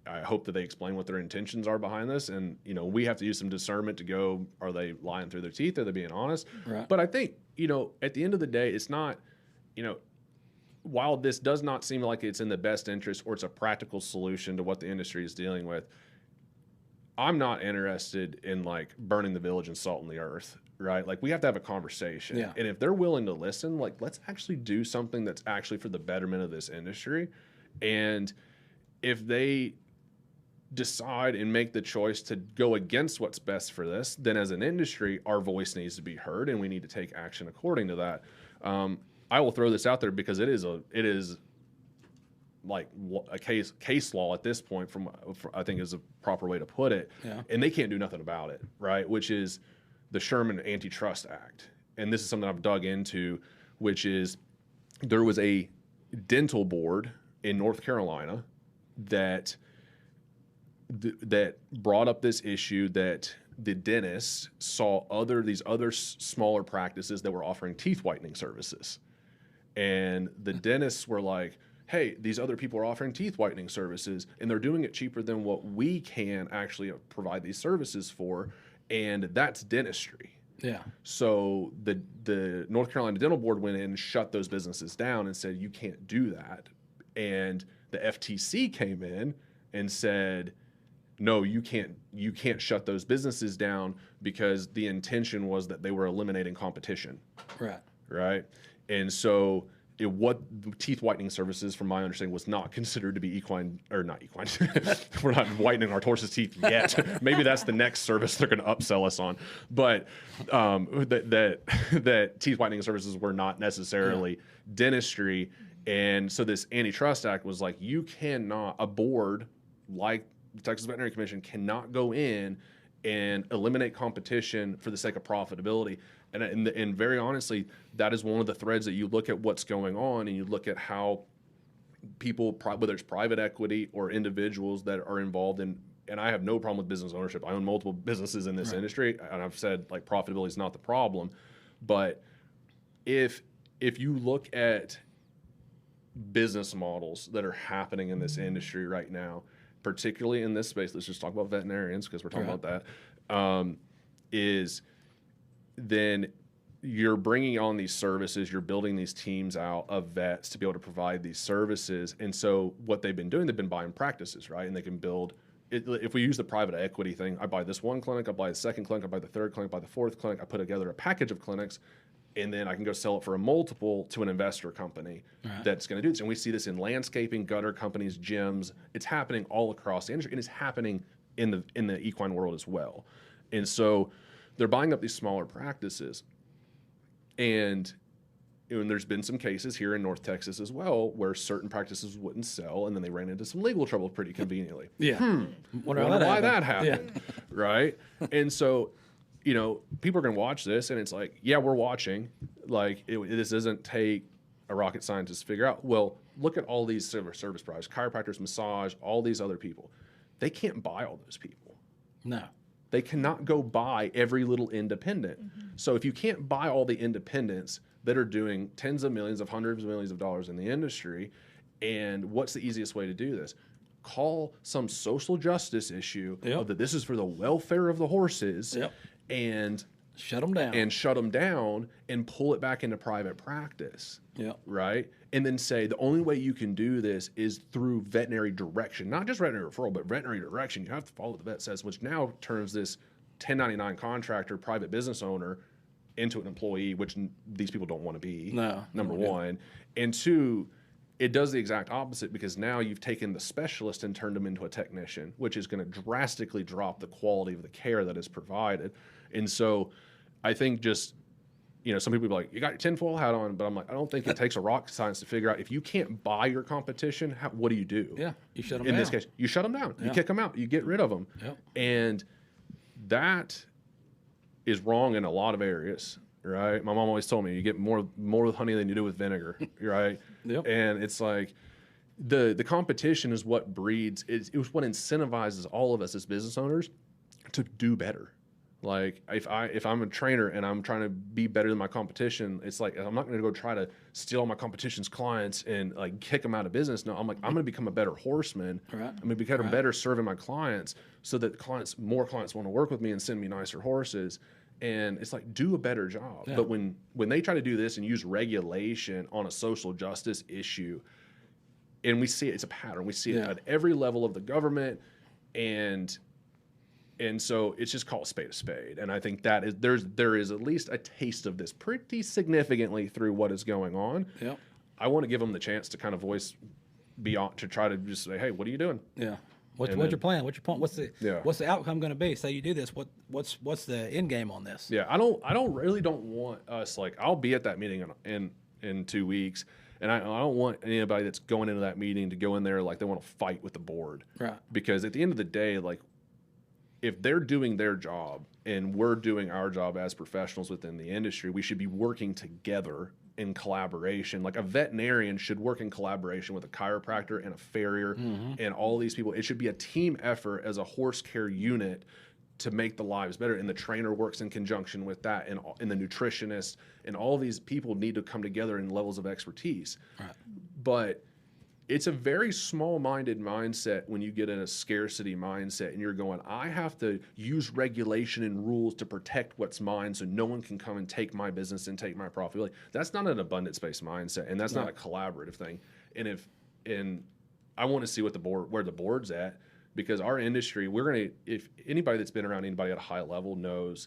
I hope that they explain what their intentions are behind this. And, we have to use some discernment to go, are they lying through their teeth? Are they being honest? Right. But I think, at the end of the day, it's not, while this does not seem like it's in the best interest or it's a practical solution to what the industry is dealing with, I'm not interested in burning the village and salting the earth, right? We have to have a conversation. Yeah. And if they're willing to listen, let's actually do something that's actually for the betterment of this industry. And if they decide and make the choice to go against what's best for this, then as an industry, our voice needs to be heard and we need to take action according to that. I will throw this out there because it is a case law at this point from I think is a proper way to put it. Yeah. And they can't do nothing about it, right? Which is the Sherman Antitrust Act. And this is something I've dug into, which is there was a dental board in North Carolina that that brought up this issue that the dentists saw these other smaller practices that were offering teeth whitening services. And the dentists were like, hey, these other people are offering teeth whitening services, and they're doing it cheaper than what we can actually provide these services for, and that's dentistry. Yeah. So the North Carolina Dental Board went in and shut those businesses down and said, you can't do that. And the FTC came in and said, no, you can't shut those businesses down, because the intention was that they were eliminating competition. Right. And so what teeth whitening services, from my understanding, was not considered to be equine, or not equine. We're not whitening our horse's teeth yet. Maybe that's the next service they're going to upsell us on. But that teeth whitening services were not necessarily dentistry. And so this antitrust act was like, you cannot, a board like the Texas Veterinary Commission cannot go in and eliminate competition for the sake of profitability. And very honestly, that is one of the threads that you look at what's going on, and you look at how people, whether it's private equity or individuals that are involved in, and I have no problem with business ownership. I own multiple businesses in this industry, and I've said, like, profitability is not the problem. But if you look at business models that are happening in this industry right now, particularly in this space, let's just talk about veterinarians because we're talking about that, is then you're bringing on these services, you're building these teams out of vets to be able to provide these services. And so what they've been doing, they've been buying practices, right? And they can build, if we use the private equity thing, I buy this one clinic, I buy the second clinic, I buy the third clinic, I buy the fourth clinic, I put together a package of clinics, and then I can go sell it for a multiple to an investor company that's going to do this. And we see this in landscaping, gutter companies, gyms. It's happening all across the industry, and it's happening in the equine world as well. And so they're buying up these smaller practices. And there's been some cases here in North Texas as well where certain practices wouldn't sell, and then they ran into some legal trouble pretty conveniently. Wonder why that happened, right? And so, people are going to watch this, and it's like, yeah, we're watching. Like, this doesn't take a rocket scientist to figure out. Well, look at all these service providers, chiropractors, massage, all these other people. They can't buy all those people. No. They cannot go buy every little independent. So if you can't buy all the independents that are doing tens of millions, of hundreds of millions of dollars in the industry, and what's the easiest way to do this? Call some social justice issue of that this is for the welfare of the horses, and shut them down, and pull it back into private practice. Right? And then say the only way you can do this is through veterinary direction, not just veterinary referral, but veterinary direction. You have to follow what the vet says, which now turns this 1099 contractor, private business owner, into an employee, which these people don't want to be. Number one. And two, it does the exact opposite, because now you've taken the specialist and turned them into a technician, which is going to drastically drop the quality of the care that is provided. And so I think just, some people be like, you got your tinfoil hat on, but I'm like, I don't think it takes a rocket science to figure out if you can't buy your competition, what do you do? You shut them down. In this case, you shut them down. You kick them out. You get rid of them. And that is wrong in a lot of areas, right? My mom always told me you get more with honey than you do with vinegar, right? And it's like the competition is what breeds. It was what incentivizes all of us as business owners to do better. Like if I'm a trainer and I'm trying to be better than my competition, it's like I'm not going to go try to steal my competition's clients and like kick them out of business. No, I'm going to become a better horseman. I'm going to become better serving my clients, so that more clients want to work with me and send me nicer horses. And it's like, do a better job. But when they try to do this and use regulation on a social justice issue, and we see it's a pattern. We see it at every level of the government, and so it's just called a spade. And I think that is there is at least a taste of this pretty significantly through what is going on. I want to give them the chance to kind of voice beyond, to try to just say, hey, what are you doing? What's your plan? What's your point? What's the outcome going to be? Say you do this. What's the end game on this? I don't want us, like, I'll be at that meeting in 2 weeks, and I don't want anybody that's going into that meeting to go in there like they want to fight with the board. Right. Because at the end of the day, like, if they're doing their job and we're doing our job as professionals within the industry, we should be working together in collaboration. Like a veterinarian should work in collaboration with a chiropractor and a farrier and all these people. It should be a team effort as a horse care unit to make the lives better. And the trainer works in conjunction with that, and the nutritionist, and all these people need to come together in levels of expertise. Right. But it's a very small-minded mindset when you get in a scarcity mindset and you're going, I have to use regulation and rules to protect what's mine so no one can come and take my business and take my profitability. That's not an abundance-based mindset, and that's not a collaborative thing. And I want to see where the board's at, because our industry, if anybody that's been around anybody at a high level knows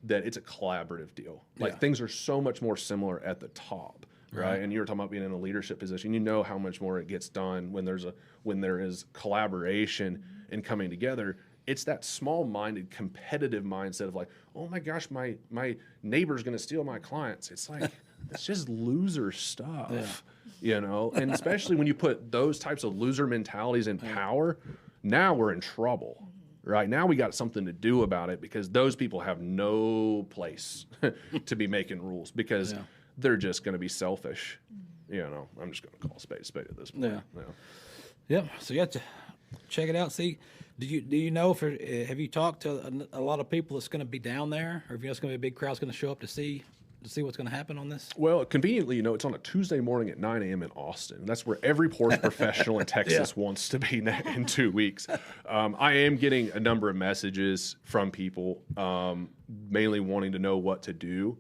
that it's a collaborative deal. Like things are so much more similar at the top. Right. And you were talking about being in a leadership position. You know how much more it gets done when there is collaboration and coming together. It's that small-minded, competitive mindset of like, oh my gosh, my neighbor's going to steal my clients. It's like, it's just loser stuff, you know? And especially when you put those types of loser mentalities in power, now we're in trouble. Right now we got something to do about it, because those people have no place to be making rules, because they're just going to be selfish. You know, I'm just going to call a spade at this point. Yep. So you have to check it out. See, do you know have you talked to a lot of people that's going to be down there, or if you know it's going to be a big crowd that's going to show up to see what's going to happen on this? Well, conveniently, you know, it's on a Tuesday morning at 9 a.m. in Austin. That's where every horse professional in Texas wants to be in 2 weeks. I am getting a number of messages from people, mainly wanting to know what to do.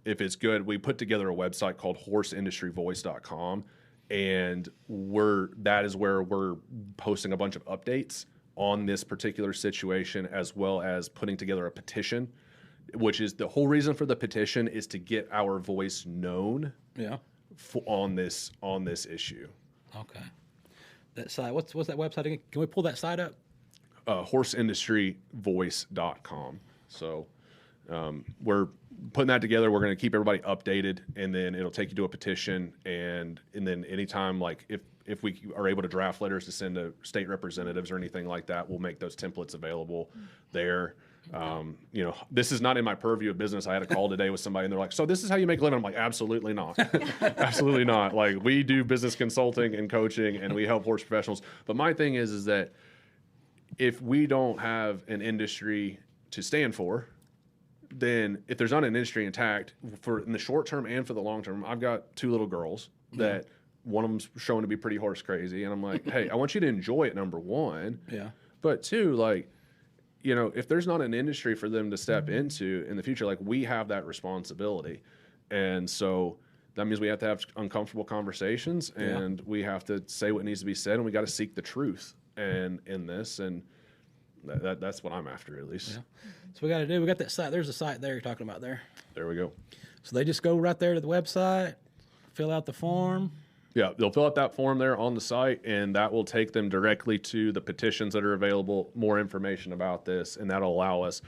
If it's good, we put together a website called horseindustryvoice.com, and that is where we're posting a bunch of updates on this particular situation, as well as putting together a petition, which is the whole reason for the petition is to get our voice known on this issue. Okay. That site, what's that website again? Can we pull that site up? Horseindustryvoice.com. So we're putting that together. We're going to keep everybody updated, and then it'll take you to a petition. And then anytime, like if we are able to draft letters to send to state representatives or anything like that, we'll make those templates available there. You know, this is not in my purview of business. I had a call today with somebody, and they're like, so this is how you make a living? I'm like, absolutely not. Absolutely not. Like, we do business consulting and coaching, and we help horse professionals. But my thing is that if we don't have an industry to stand for, then if there's not an industry intact in the short term and for the long term, I've got 2 little girls that one of them's shown to be pretty horse crazy. And I'm like, hey, I want you to enjoy it, number one. Yeah. But 2, like, you know, if there's not an industry for them to step into in the future, like, we have that responsibility. And so that means we have to have uncomfortable conversations, and we have to say what needs to be said, and we got to seek the truth in this. And that's what I'm after, at least. Yeah. So we got that site. There's a site there you're talking about there. There we go. So they just go right there to the website, fill out the form. Yeah, they'll fill out that form there on the site, and that will take them directly to the petitions that are available, more information about this, and that'll allow us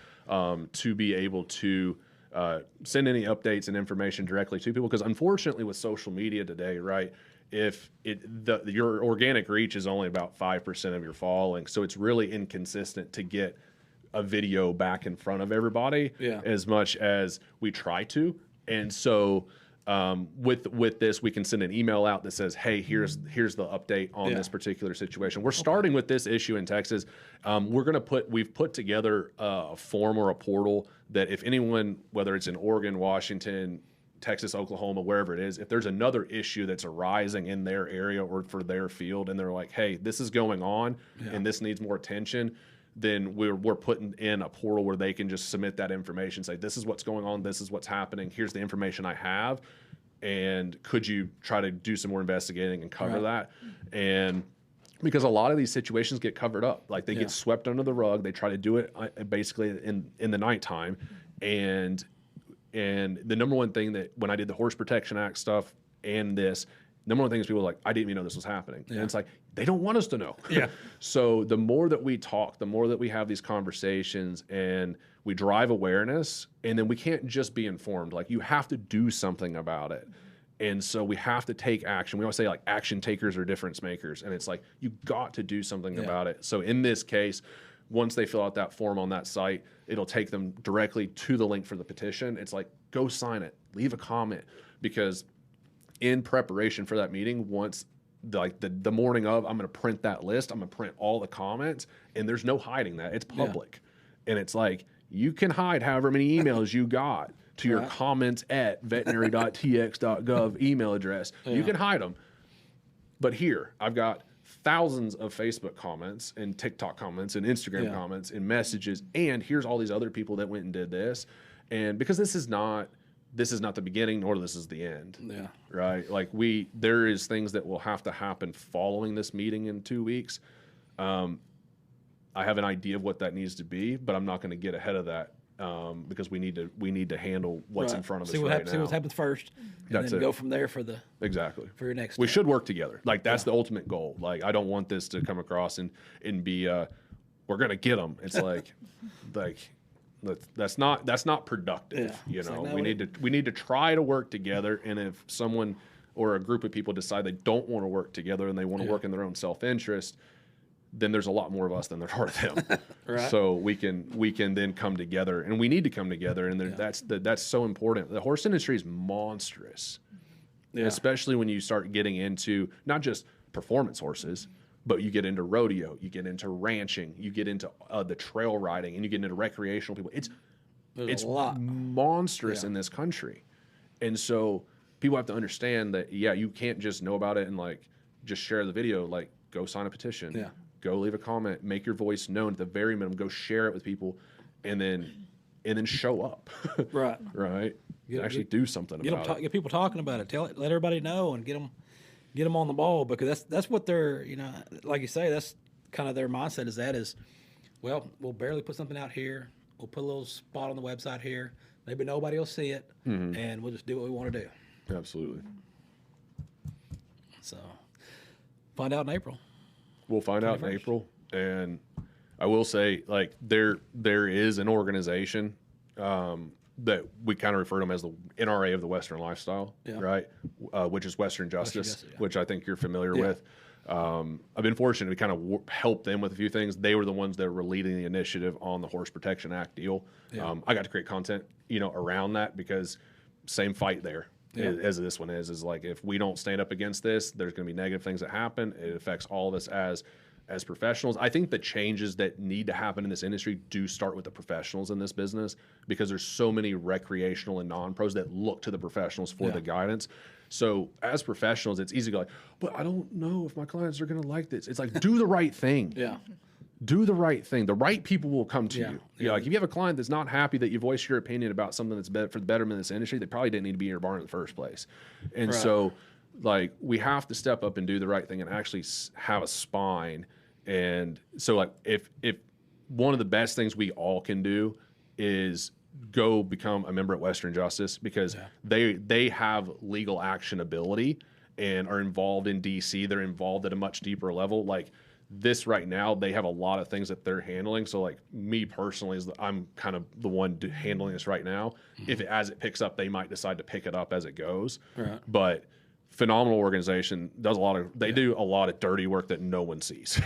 to be able to send any updates and information directly to people. Because unfortunately with social media today, right, your organic reach is only about 5% of your following, so it's really inconsistent to get a video back in front of everybody as much as we try to. And so with this, we can send an email out that says, hey, here's the update on this particular situation. We're starting with this issue in Texas. We've put together a form or a portal that if anyone, whether it's in Oregon, Washington, Texas, Oklahoma, wherever it is, if there's another issue that's arising in their area or for their field, and they're like, hey, this is going on and this needs more attention, then we're putting in a portal where they can just submit that information, say, this is what's going on, this is what's happening, here's the information I have, and could you try to do some more investigating and cover that? And because a lot of these situations get covered up, like they get swept under the rug, they try to do it basically in the nighttime, and the number one thing that when I did the Horse Protection Act stuff and this, number one thing is people are like, I didn't even know this was happening. And it's like, they don't want us to know. So the more that we talk, the more that we have these conversations and we drive awareness, and then we can't just be informed. Like, you have to do something about it. And so we have to take action. We always say, like, action takers are difference makers. And it's like, you got to do something about it. So in this case, once they fill out that form on that site, it'll take them directly to the link for the petition. It's like, go sign it, leave a comment, because in preparation for that meeting, once the morning of, I'm going to print that list. I'm going to print all the comments, and there's no hiding that. It's public. And it's like, you can hide however many emails you got to your comments at veterinary.tx.gov email address. You can hide them. But here, I've got thousands of Facebook comments and TikTok comments and Instagram comments and messages, and here's all these other people that went and did this. And because this is not the beginning, nor this is the end. Yeah. Right? Like there is things that will have to happen following this meeting in 2 weeks. I have an idea of what that needs to be, but I'm not going to get ahead of that because we need to handle what's in front of us right now. See what happens first, and then go from there for your next. We should work together. Like that's the ultimate goal. Like I don't want this to come across and be we're going to get them. It's like that's not productive. You know, we need to try to work together. And if someone or a group of people decide they don't want to work together and they want to work in their own self-interest, then there's a lot more of us than there are of them. Right. So we can then come together, and we need to come together, and that's so important. The horse industry is monstrous, especially when you start getting into not just performance horses, but you get into rodeo, you get into ranching, you get into the trail riding, and you get into recreational people. It's a lot monstrous in this country, and so people have to understand that you can't just know about it and like just share the video. Like go sign a petition. Yeah. Go leave a comment, make your voice known at the very minimum, go share it with people, and then show up. Right. Right. Actually do something about it. Get people talking about it. Let everybody know and get them on the ball, because that's what they're, like you say, that's kind of their mindset is, well, we'll barely put something out here. We'll put a little spot on the website here. Maybe nobody will see it, and we'll just do what we want to do. Absolutely. So find out in April. We'll find out in April, and I will say, like, there is an organization that we kind of refer to them as the NRA of the Western Lifestyle, right? Which is Western Justice, which I think you're familiar with. I've been fortunate to kind of help them with a few things. They were the ones that were leading the initiative on the Horse Protection Act deal. I got to create content, around that, because same fight there. As this one is like, if we don't stand up against this, there's going to be negative things that happen. It affects all of us as professionals. I think the changes that need to happen in this industry do start with the professionals in this business, because there's so many recreational and non-pros that look to the professionals for the guidance. So as professionals, it's easy to go like, but I don't know if my clients are going to like this. It's like, do the right thing. Do the right thing. The right people will come to you. Like if you have a client that's not happy that you voice your opinion about something that's for the betterment of this industry, they probably didn't need to be in your barn in the first place. And so, like, we have to step up and do the right thing and actually have a spine. And so, like, if one of the best things we all can do is go become a member at Western Justice, because they have legal action ability and are involved in DC. They're involved at a much deeper level. Like, this right now, they have a lot of things that they're handling. So, like, me personally, I'm kind of the one handling this right now. As it picks up, they might decide to pick it up as it goes. Right. But phenomenal organization, does a lot of do a lot of dirty work that no one sees,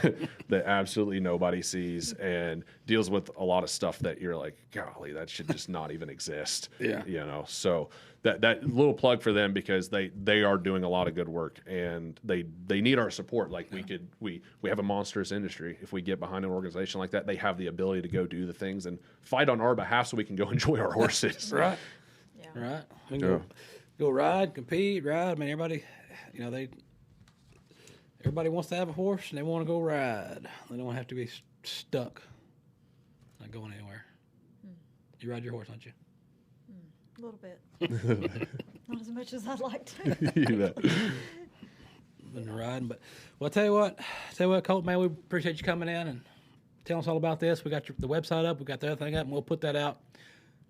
that absolutely nobody sees, and deals with a lot of stuff that you're like, golly, that should just not even exist. So that little plug for them, because they are doing a lot of good work, and they need our support. Like, we have a monstrous industry. If we get behind an organization like that, they have the ability to go do the things and fight on our behalf so we can go enjoy our horses. Right. Right. We can go ride, compete, ride. I mean, everybody, everybody wants to have a horse and they want to go ride. They don't have to be stuck, not going anywhere. You ride your horse, don't you? A little bit. Not as much as I'd like to. You bet. Been riding, but I'll tell you what, Colton, man, we appreciate you coming in and telling us all about this. We got the website up, we got the other thing up, and we'll put that out.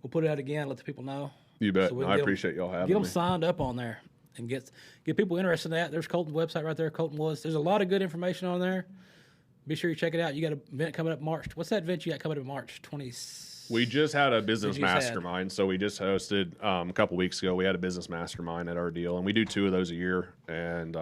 We'll put it out again, let the people know. You bet. So I appreciate y'all having me. Get them signed up on there and get people interested in that. There's Colton's website right there, Colton Woods. There's a lot of good information on there. Be sure you check it out. You got an event coming up March. What's that event you got coming up March 20? We just had a business mastermind. So we just hosted a couple weeks ago. We had a business mastermind at our deal, and we do 2 of those a year. And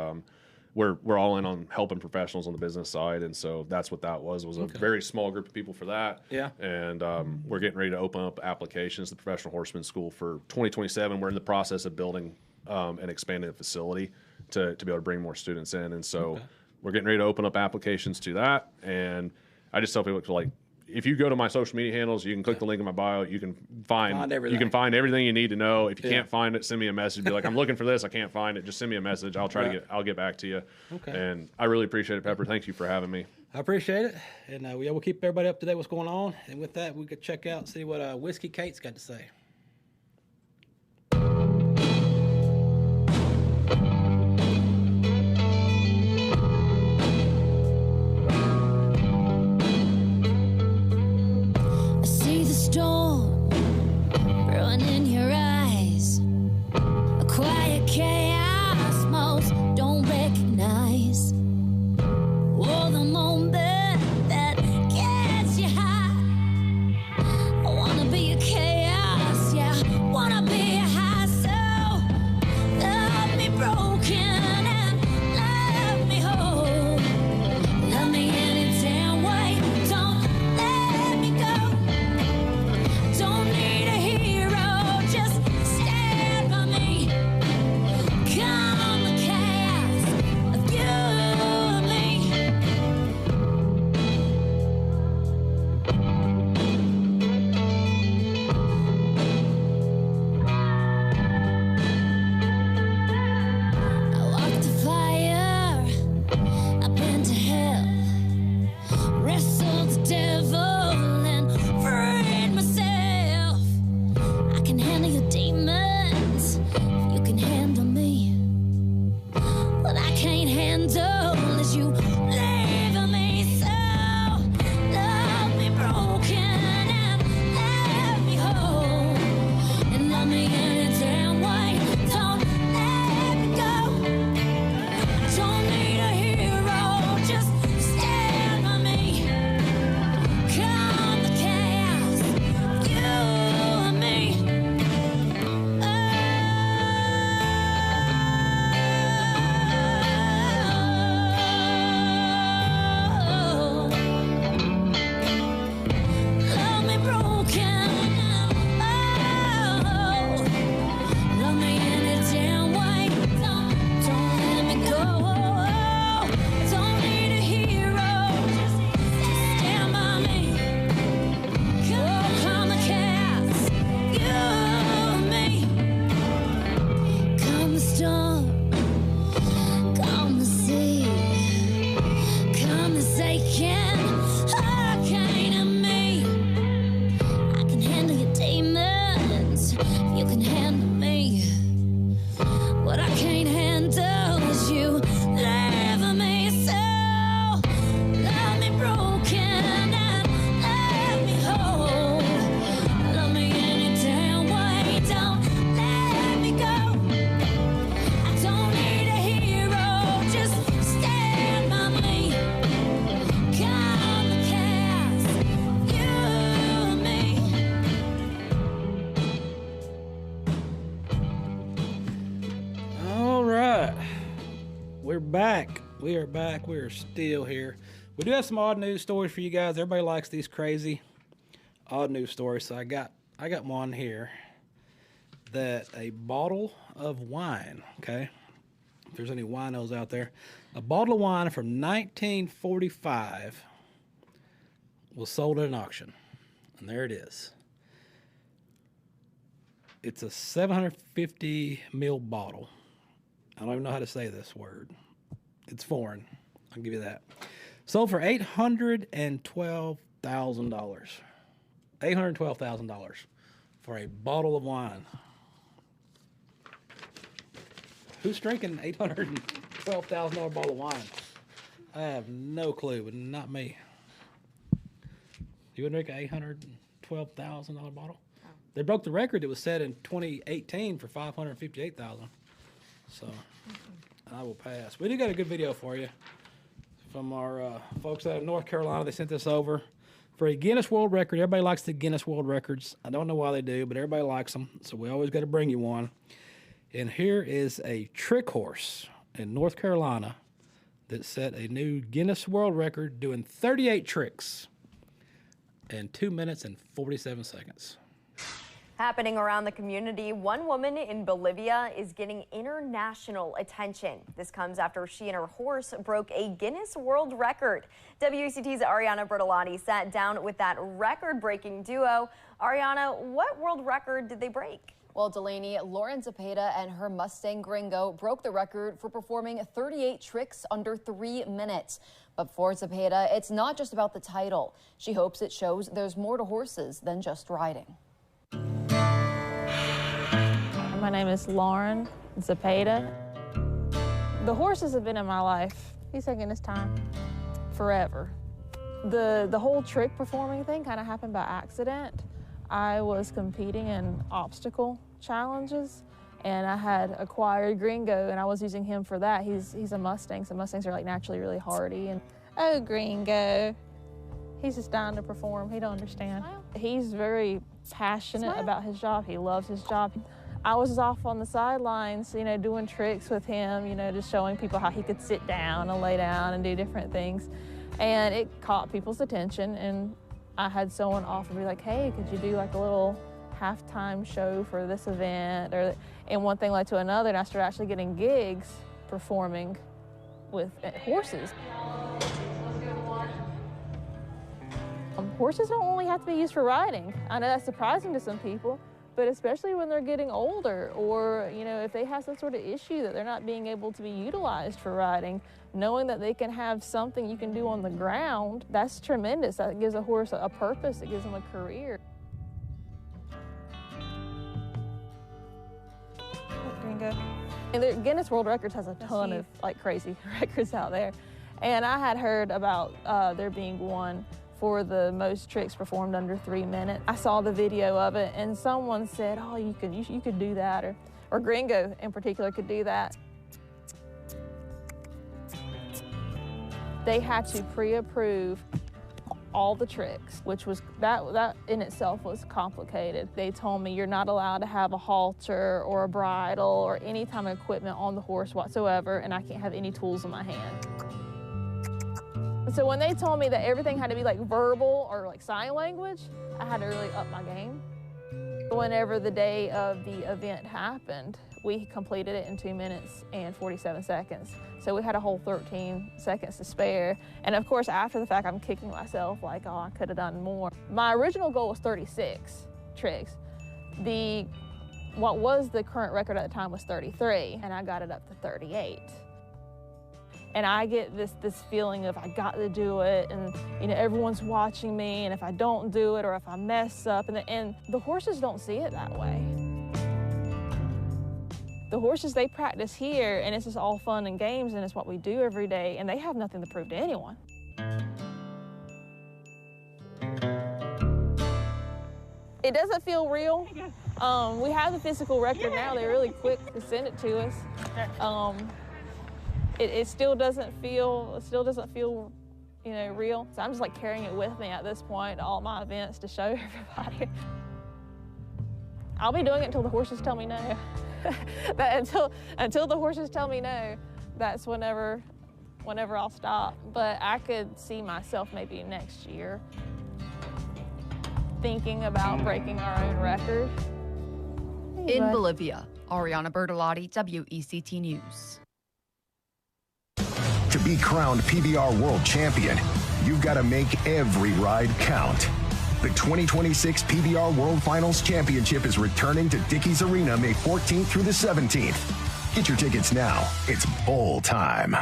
we're all in on helping professionals on the business side, and so that's what that was a very small group of people for that. Yeah. And we're getting ready to open up applications to the Professional Horseman School for 2027. We're in the process of building and expanding the facility to be able to bring more students in, and so we're getting ready to open up applications to that. And I just tell people, like, if you go to my social media handles, you can click the link in my bio. You can find everything you need to know. If you can't find it, send me a message. Be like, I'm looking for this. I can't find it. Just send me a message. I'll try to get back to you. Okay. And I really appreciate it, Pepper. Thank you for having me. I appreciate it. And we'll keep everybody up to date what's going on. And with that, we could check out and see what Whiskey Kate's got to say. Storm brewing in your eyes, a quiet chaos most don't recognize. Oh, the moment that gets you high. I wanna be a chaos, yeah, wanna be a high soul. Love me broken and love me whole. Love me any damn way, don't let me go. Don't need a hero, just stand by me. Come the chaos of you and me. I walked the fire, I've been to hell, wrestled the devil and freed myself. I can handle your demons if you can handle me. What I can't handle is you leaving me. So love me broken and let me whole, and love me any damn way. Don't let me go. Don't need a hero, just stand by me. Come the chaos, you and me. Love me broken, love me any damn way. Don't let me go. Don't need a hero, just stand by me. Come the chaos, you and me. Come the storm, come the sea, come the aching hurricane of me. I can handle your demons, you can handle me. What I can't handle is you leaving me. So love me broken and let me whole. Love me any damn way, don't let me go. I don't need a hero, just stand by me. Come the chaos, you and me. All right. We're back. We are back. We are still here. We do have some odd news stories for you guys. Everybody likes these crazy odd news stories. So I got one here that a bottle of wine, okay? If there's any winos out there, a bottle of wine from 1945 was sold at an auction. And there it is. It's a 750 ml bottle. I don't even know how to say this word. It's foreign. I'll give you that. Sold for $812,000. $812,000 for a bottle of wine. Who's drinking $812,000 bottle of wine? I have no clue, but not me. You would drink an $812,000 bottle? They broke the record that was set in 2018 for $558,000. So I will pass. We do got a good video for you from our folks out of North Carolina. They sent this over for a Guinness World Record. Everybody likes the Guinness World Records. I don't know why they do, but everybody likes them. So we always got to bring you one. And here is a trick horse in North Carolina that set a new Guinness World Record doing 38 tricks in 2 minutes and 47 seconds. Happening around the community, one woman in Bolivia is getting international attention. This comes after she and her horse broke a Guinness World Record. WECT's Ariana Bertolotti sat down with that record-breaking duo. Ariana, what world record did they break? Well, Delaney, Lauren Zepeda and her Mustang Gringo broke the record for performing 38 tricks under 3 minutes. But for Zepeda, it's not just about the title. She hopes it shows there's more to horses than just riding. My name is Lauren Zepeda. The horses have been in my life. He's taking his time forever. The whole trick performing thing kind of happened by accident. I was competing in obstacle challenges, and I had acquired Gringo, and I was using him for that. He's a Mustang, so Mustangs are like naturally really hardy. And oh, Gringo, he's just dying to perform. He don't understand. He's very passionate about his job. He loves his job. I was off on the sidelines, you know, doing tricks with him, you know, just showing people how he could sit down and lay down and do different things. And it caught people's attention, and I had someone offer me like, hey, could you do like a little halftime show for this event? And one thing led to another, and I started actually getting gigs performing with horses. Horses don't only have to be used for riding. I know that's surprising to some people, but especially when they're getting older, or you know, if they have some sort of issue that they're not being able to be utilized for riding, knowing that they can have something you can do on the ground, that's tremendous. That gives a horse a purpose. It gives them a career. Gringo. And the Guinness World Records has a ton of like crazy records out there, and I had heard about there being one for the most tricks performed under 3 minutes. I saw the video of it, and someone said, oh, you could do that, or Gringo in particular could do that. They had to pre-approve all the tricks, which was, that in itself was complicated. They told me you're not allowed to have a halter or a bridle or any type of equipment on the horse whatsoever, and I can't have any tools in my hand. So when they told me that everything had to be like verbal or like sign language, I had to really up my game. Whenever the day of the event happened, we completed it in 2 minutes and 47 seconds. So we had a whole 13 seconds to spare. And of course, after the fact, I'm kicking myself like, oh, I could have done more. My original goal was 36 tricks. What was the current record at the time was 33, and I got it up to 38. And I get this feeling of I got to do it, and you know, everyone's watching me, and if I don't do it or if I mess up, and the horses don't see it that way. The horses, they practice here, and it's just all fun and games, and it's what we do every day, and they have nothing to prove to anyone. It doesn't feel real. We have the physical record now. They're really quick to send it to us. It still doesn't feel, you know, real. So I'm just like carrying it with me at this point, all my events to show everybody. I'll be doing it until the horses tell me no. Until the horses tell me no, that's whenever I'll stop. But I could see myself maybe next year thinking about breaking our own record. In Bolivia, Ariana Bertolotti, WECT News. To be crowned PBR World Champion, you've got to make every ride count. The 2026 PBR World Finals Championship is returning to Dickies Arena May 14th through the 17th. Get your tickets now. It's bowl time.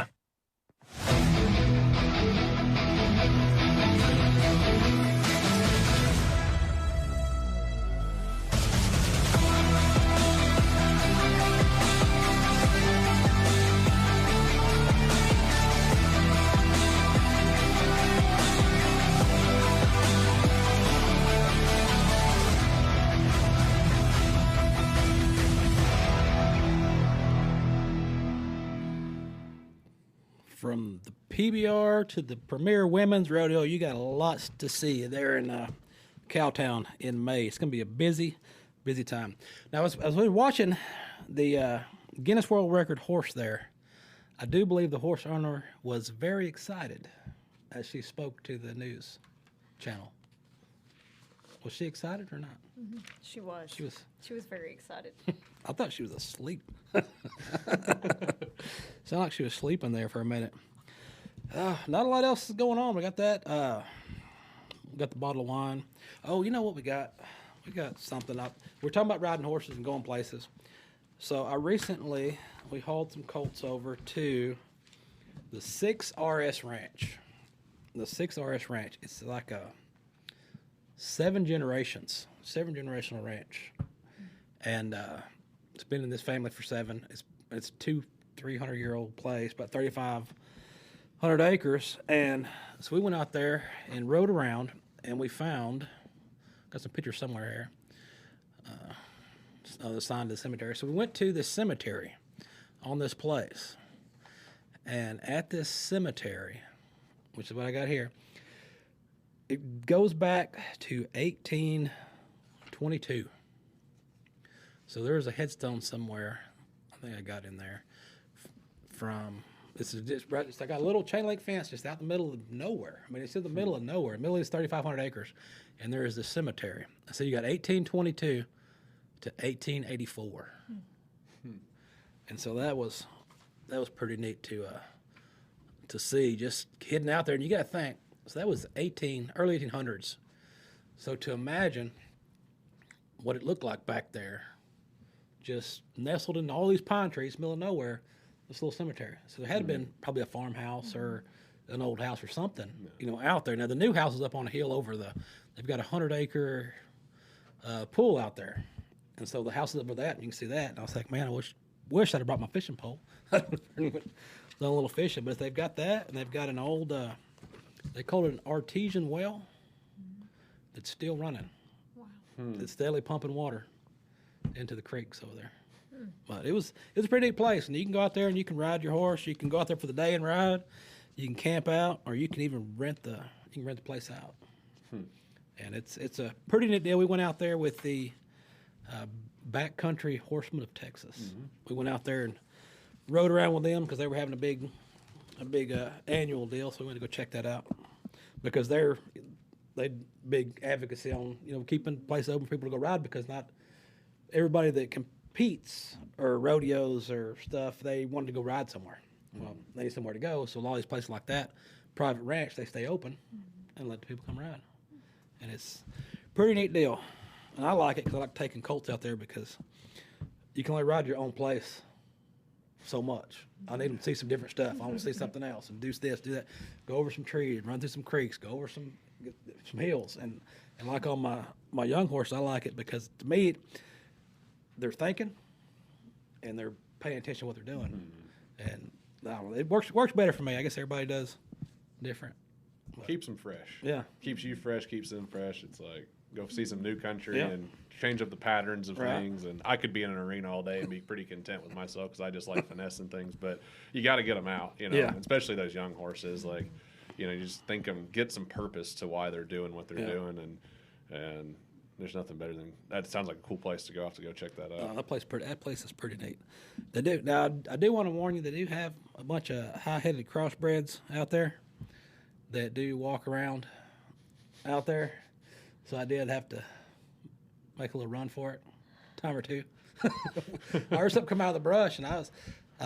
From the PBR to the Premier Women's Rodeo, you got lots to see there in Cowtown in May. It's going to be a busy time. Now, as we were watching the Guinness World Record horse there, I do believe the horse owner was very excited as she spoke to the news channel. Was she excited or not? Mm-hmm. She was. She was very excited. I thought she was asleep. Sounded like she was sleeping there for a minute. Not a lot else is going on. We got that. We got the bottle of wine. Oh, you know what we got? We got something up. We're talking about riding horses and going places. So we hauled some colts over to the 6RS Ranch. The 6RS Ranch. It's like a 7 generational ranch. And it's been in this family for 7. It's 300-year-old place, about 3,500 acres. And so we went out there and rode around, and we got some pictures somewhere here, the sign of the cemetery. So we went to the cemetery on this place. And at this cemetery, which is what I got here, it goes back to 1822. So there's a headstone somewhere. I think I got in there this is just right. It's like a little chain link fence just out in the middle of nowhere. I mean, it's in the middle of nowhere. The middle of these 3,500 acres, and there is the cemetery. So you got 1822 to 1884, and so that was pretty neat to see, just hidden out there. And you got to think, so that was early 1800s. So to imagine what it looked like back there, just nestled in all these pine trees, middle of nowhere, this little cemetery. So there had been probably a farmhouse or an old house or something, out there. Now the new house is up on a hill they've got a 100-acre pool out there. And so the house is up with that, and you can see that. And I was like, man, I wish I'd have brought my fishing pole. Done a little fishing. But they've got that, and they've got an old, they call it an artesian well that's still running. Wow. It's steadily pumping water into the creeks over there. But it was a pretty neat place, and you can go out there and you can ride your horse. You can go out there for the day and ride. You can camp out, or you can even rent the place out. And it's a pretty neat deal. We went out there with the Backcountry Horseman of Texas. We went out there and rode around with them because they were having a big annual deal. So we went to go check that out because they big advocacy on keeping the place open for people to go ride, because not everybody that competes or rodeos or stuff, they wanted to go ride somewhere. Well, they need somewhere to go, so a lot of these places like that, private ranch, they stay open and let the people come ride. And it's a pretty neat deal. And I like it because I like taking colts out there because you can only ride your own place so much. I need them to see some different stuff. I want to see something else and do this, do that. Go over some trees, run through some creeks, go over some hills. And like on my young horse, I like it because to me, they're thinking and they're paying attention to what they're doing. And I don't know, it works better for me. I guess everybody does different. But keeps them fresh. Yeah. Keeps you fresh, keeps them fresh. It's like go see some new country and change up the patterns of things. And I could be in an arena all day and be pretty content with myself because I just like finessing things. But you got to get them out, especially those young horses. Like, you just think them, get some purpose to why they're doing what they're doing. And there's nothing better than that. Sounds like a cool place to go. I have to go check that out. That place is pretty neat. They do. Now, I do want to warn you, they do have a bunch of high-headed crossbreds out there that do walk around out there. So I did have to make a little run for it, time or two. I heard something come out of the brush, and I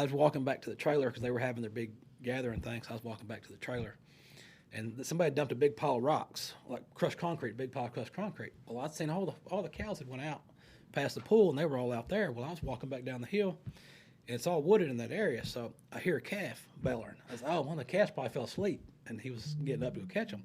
was walking back to the trailer because they were having their big gathering thing. So I was walking back to the trailer, and somebody dumped a big pile of rocks, like crushed concrete, big pile of crushed concrete. Well, I'd seen all the cows had went out past the pool, and they were all out there. Well, I was walking back down the hill, and it's all wooded in that area. So I hear a calf bellowing. I was one of the calves probably fell asleep, and he was getting up to go catch him.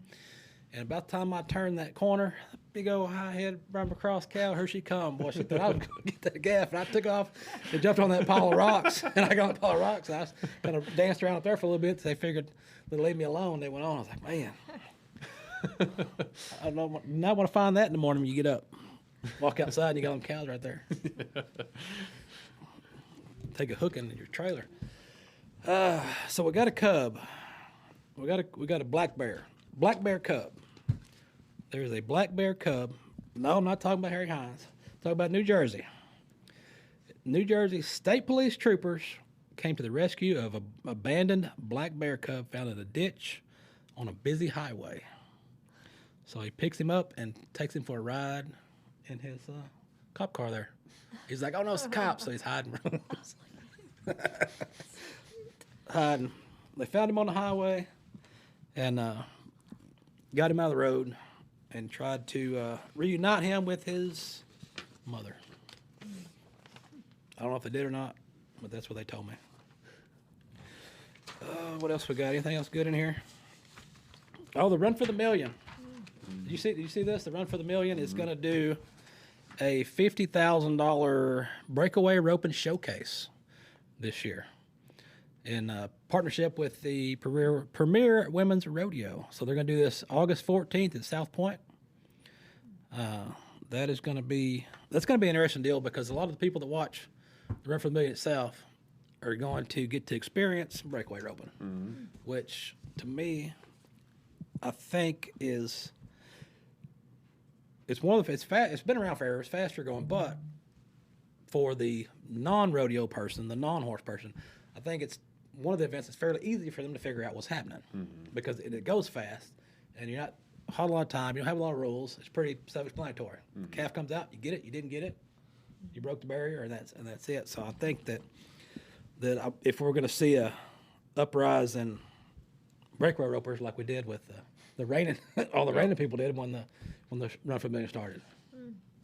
And about the time I turned that corner, big old high-head Brahma cross cow, here she come. Boy, she thought I was going to get that gaff. And I took off and jumped on that pile of rocks. And I got on the pile of rocks. And I was kind of danced around up there for a little bit. So they figured they'd leave me alone. They went on. I was like, man, I don't not want to find that in the morning when you get up. Walk outside and you got them cows right there. Take a hooking in your trailer. So we got a cub. We got a black bear cub. There's a black bear cub. No, I'm not talking about Harry Hines. I'm talking about New Jersey. New Jersey State Police troopers came to the rescue of an abandoned black bear cub found in a ditch on a busy highway. So he picks him up and takes him for a ride in his cop car there. He's like, oh, no, it's the cops. So he's hiding. Hiding. They found him on the highway and got him out of the road and tried to reunite him with his mother. I don't know if they did or not, but that's what they told me. What else we got? Anything else good in here? Oh, the Run for the Million. Did you see this? The Run for the Million is going to do a $50,000 breakaway roping showcase this year in partnership with the Premier Women's Rodeo. So they're going to do this August 14th at South Point. That's going to be an interesting deal because a lot of the people that watch the Run for the Million itself are going to get to experience breakaway roping, which to me, I think it's been around forever. It's faster going, but for the non-rodeo person, the non-horse person, I think it's one of the events that's fairly easy for them to figure out what's happening because it goes fast, and you're not a lot of time. You don't have a lot of rules. It's pretty self-explanatory. Calf comes out, you get it. You didn't get it, you broke the barrier, and that's it. So I think that if we're going to see a uprise in breakaway ropers like we did with the reining, all the reining people did when the Run for the Million started.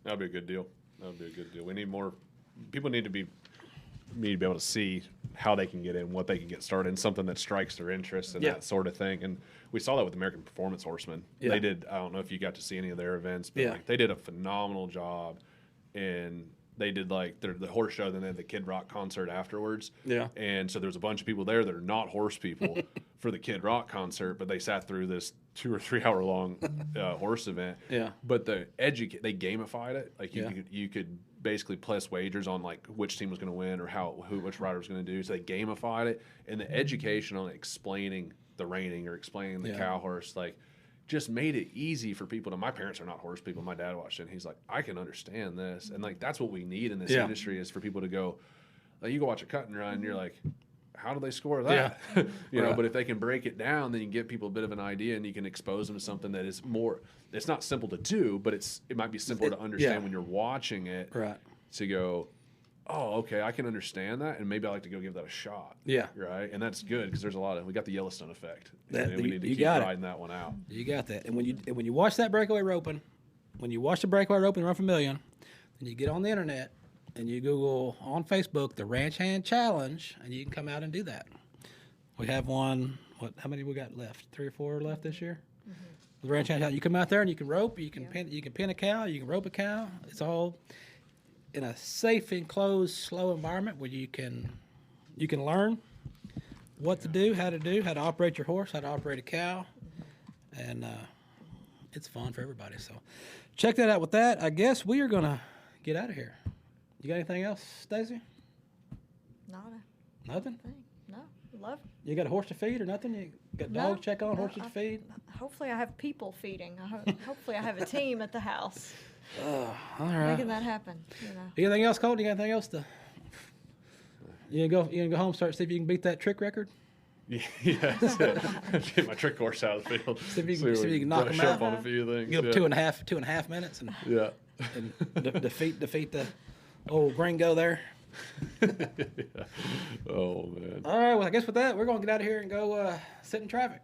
That'd be a good deal. We need more people. Need to be able to see how they can get in, what they can get started, and something that strikes their interest and that sort of thing. And we saw that with American Performance Horseman. Yeah. They did. I don't know if you got to see any of their events, but they did a phenomenal job. And they did like the horse show, then they had the Kid Rock concert afterwards. Yeah. And so there was a bunch of people there that are not horse people for the Kid Rock concert, but they sat through this 2 or 3 hour long horse event. Yeah. But they gamified it. Like you could basically place wagers on like which team was going to win or which rider was going to do. So they gamified it, and the education on explaining the reining or explaining the cow horse, like, just made it easy for people. My parents are not horse people. My dad watched it, and he's like, I can understand this. And, like, that's what we need in this industry is for people to go, like, you go watch a cut and run, and you're like, how do they score that? Yeah. you know, but if they can break it down, then you can give people a bit of an idea, and you can expose them to something that is more – it's not simple to do, but it might be simpler to understand when you're watching it. Right. To go, oh, okay, I can understand that, and maybe I like to go give that a shot. Yeah. Right? And that's good because there's a lot of – we got the Yellowstone effect. And we need to keep riding that one out. You got that. And when you watch that breakaway roping, when you watch the breakaway roping Run for a Million, then you get on the internet and you Google on Facebook the Ranch Hand Challenge, and you can come out and do that. We have one. How many we got left? 3 or 4 left this year? The Ranch Hand Challenge. You come out there and you can rope. You can pin a cow. You can rope a cow. It's all in a safe, enclosed, slow environment where you can learn what to do, how to operate your horse, how to operate a cow, and it's fun for everybody. So check that out with that. I guess we are going to get out of here. You got anything else, Stacy? Nothing? No, love it. You got a horse to feed or nothing? You got dogs check on, horses to feed? Hopefully I have people feeding. Hopefully I have a team at the house. All right. Making that happen. Anything else, Colton? You got anything else to... You gonna go home, see if you can beat that trick record? Yeah, get my trick horse out of the field. See if you can knock him out on a few things. Get up 2.5 minutes, and and defeat the old gringo there. Oh man! All right, well I guess with that we're gonna get out of here and go sit in traffic.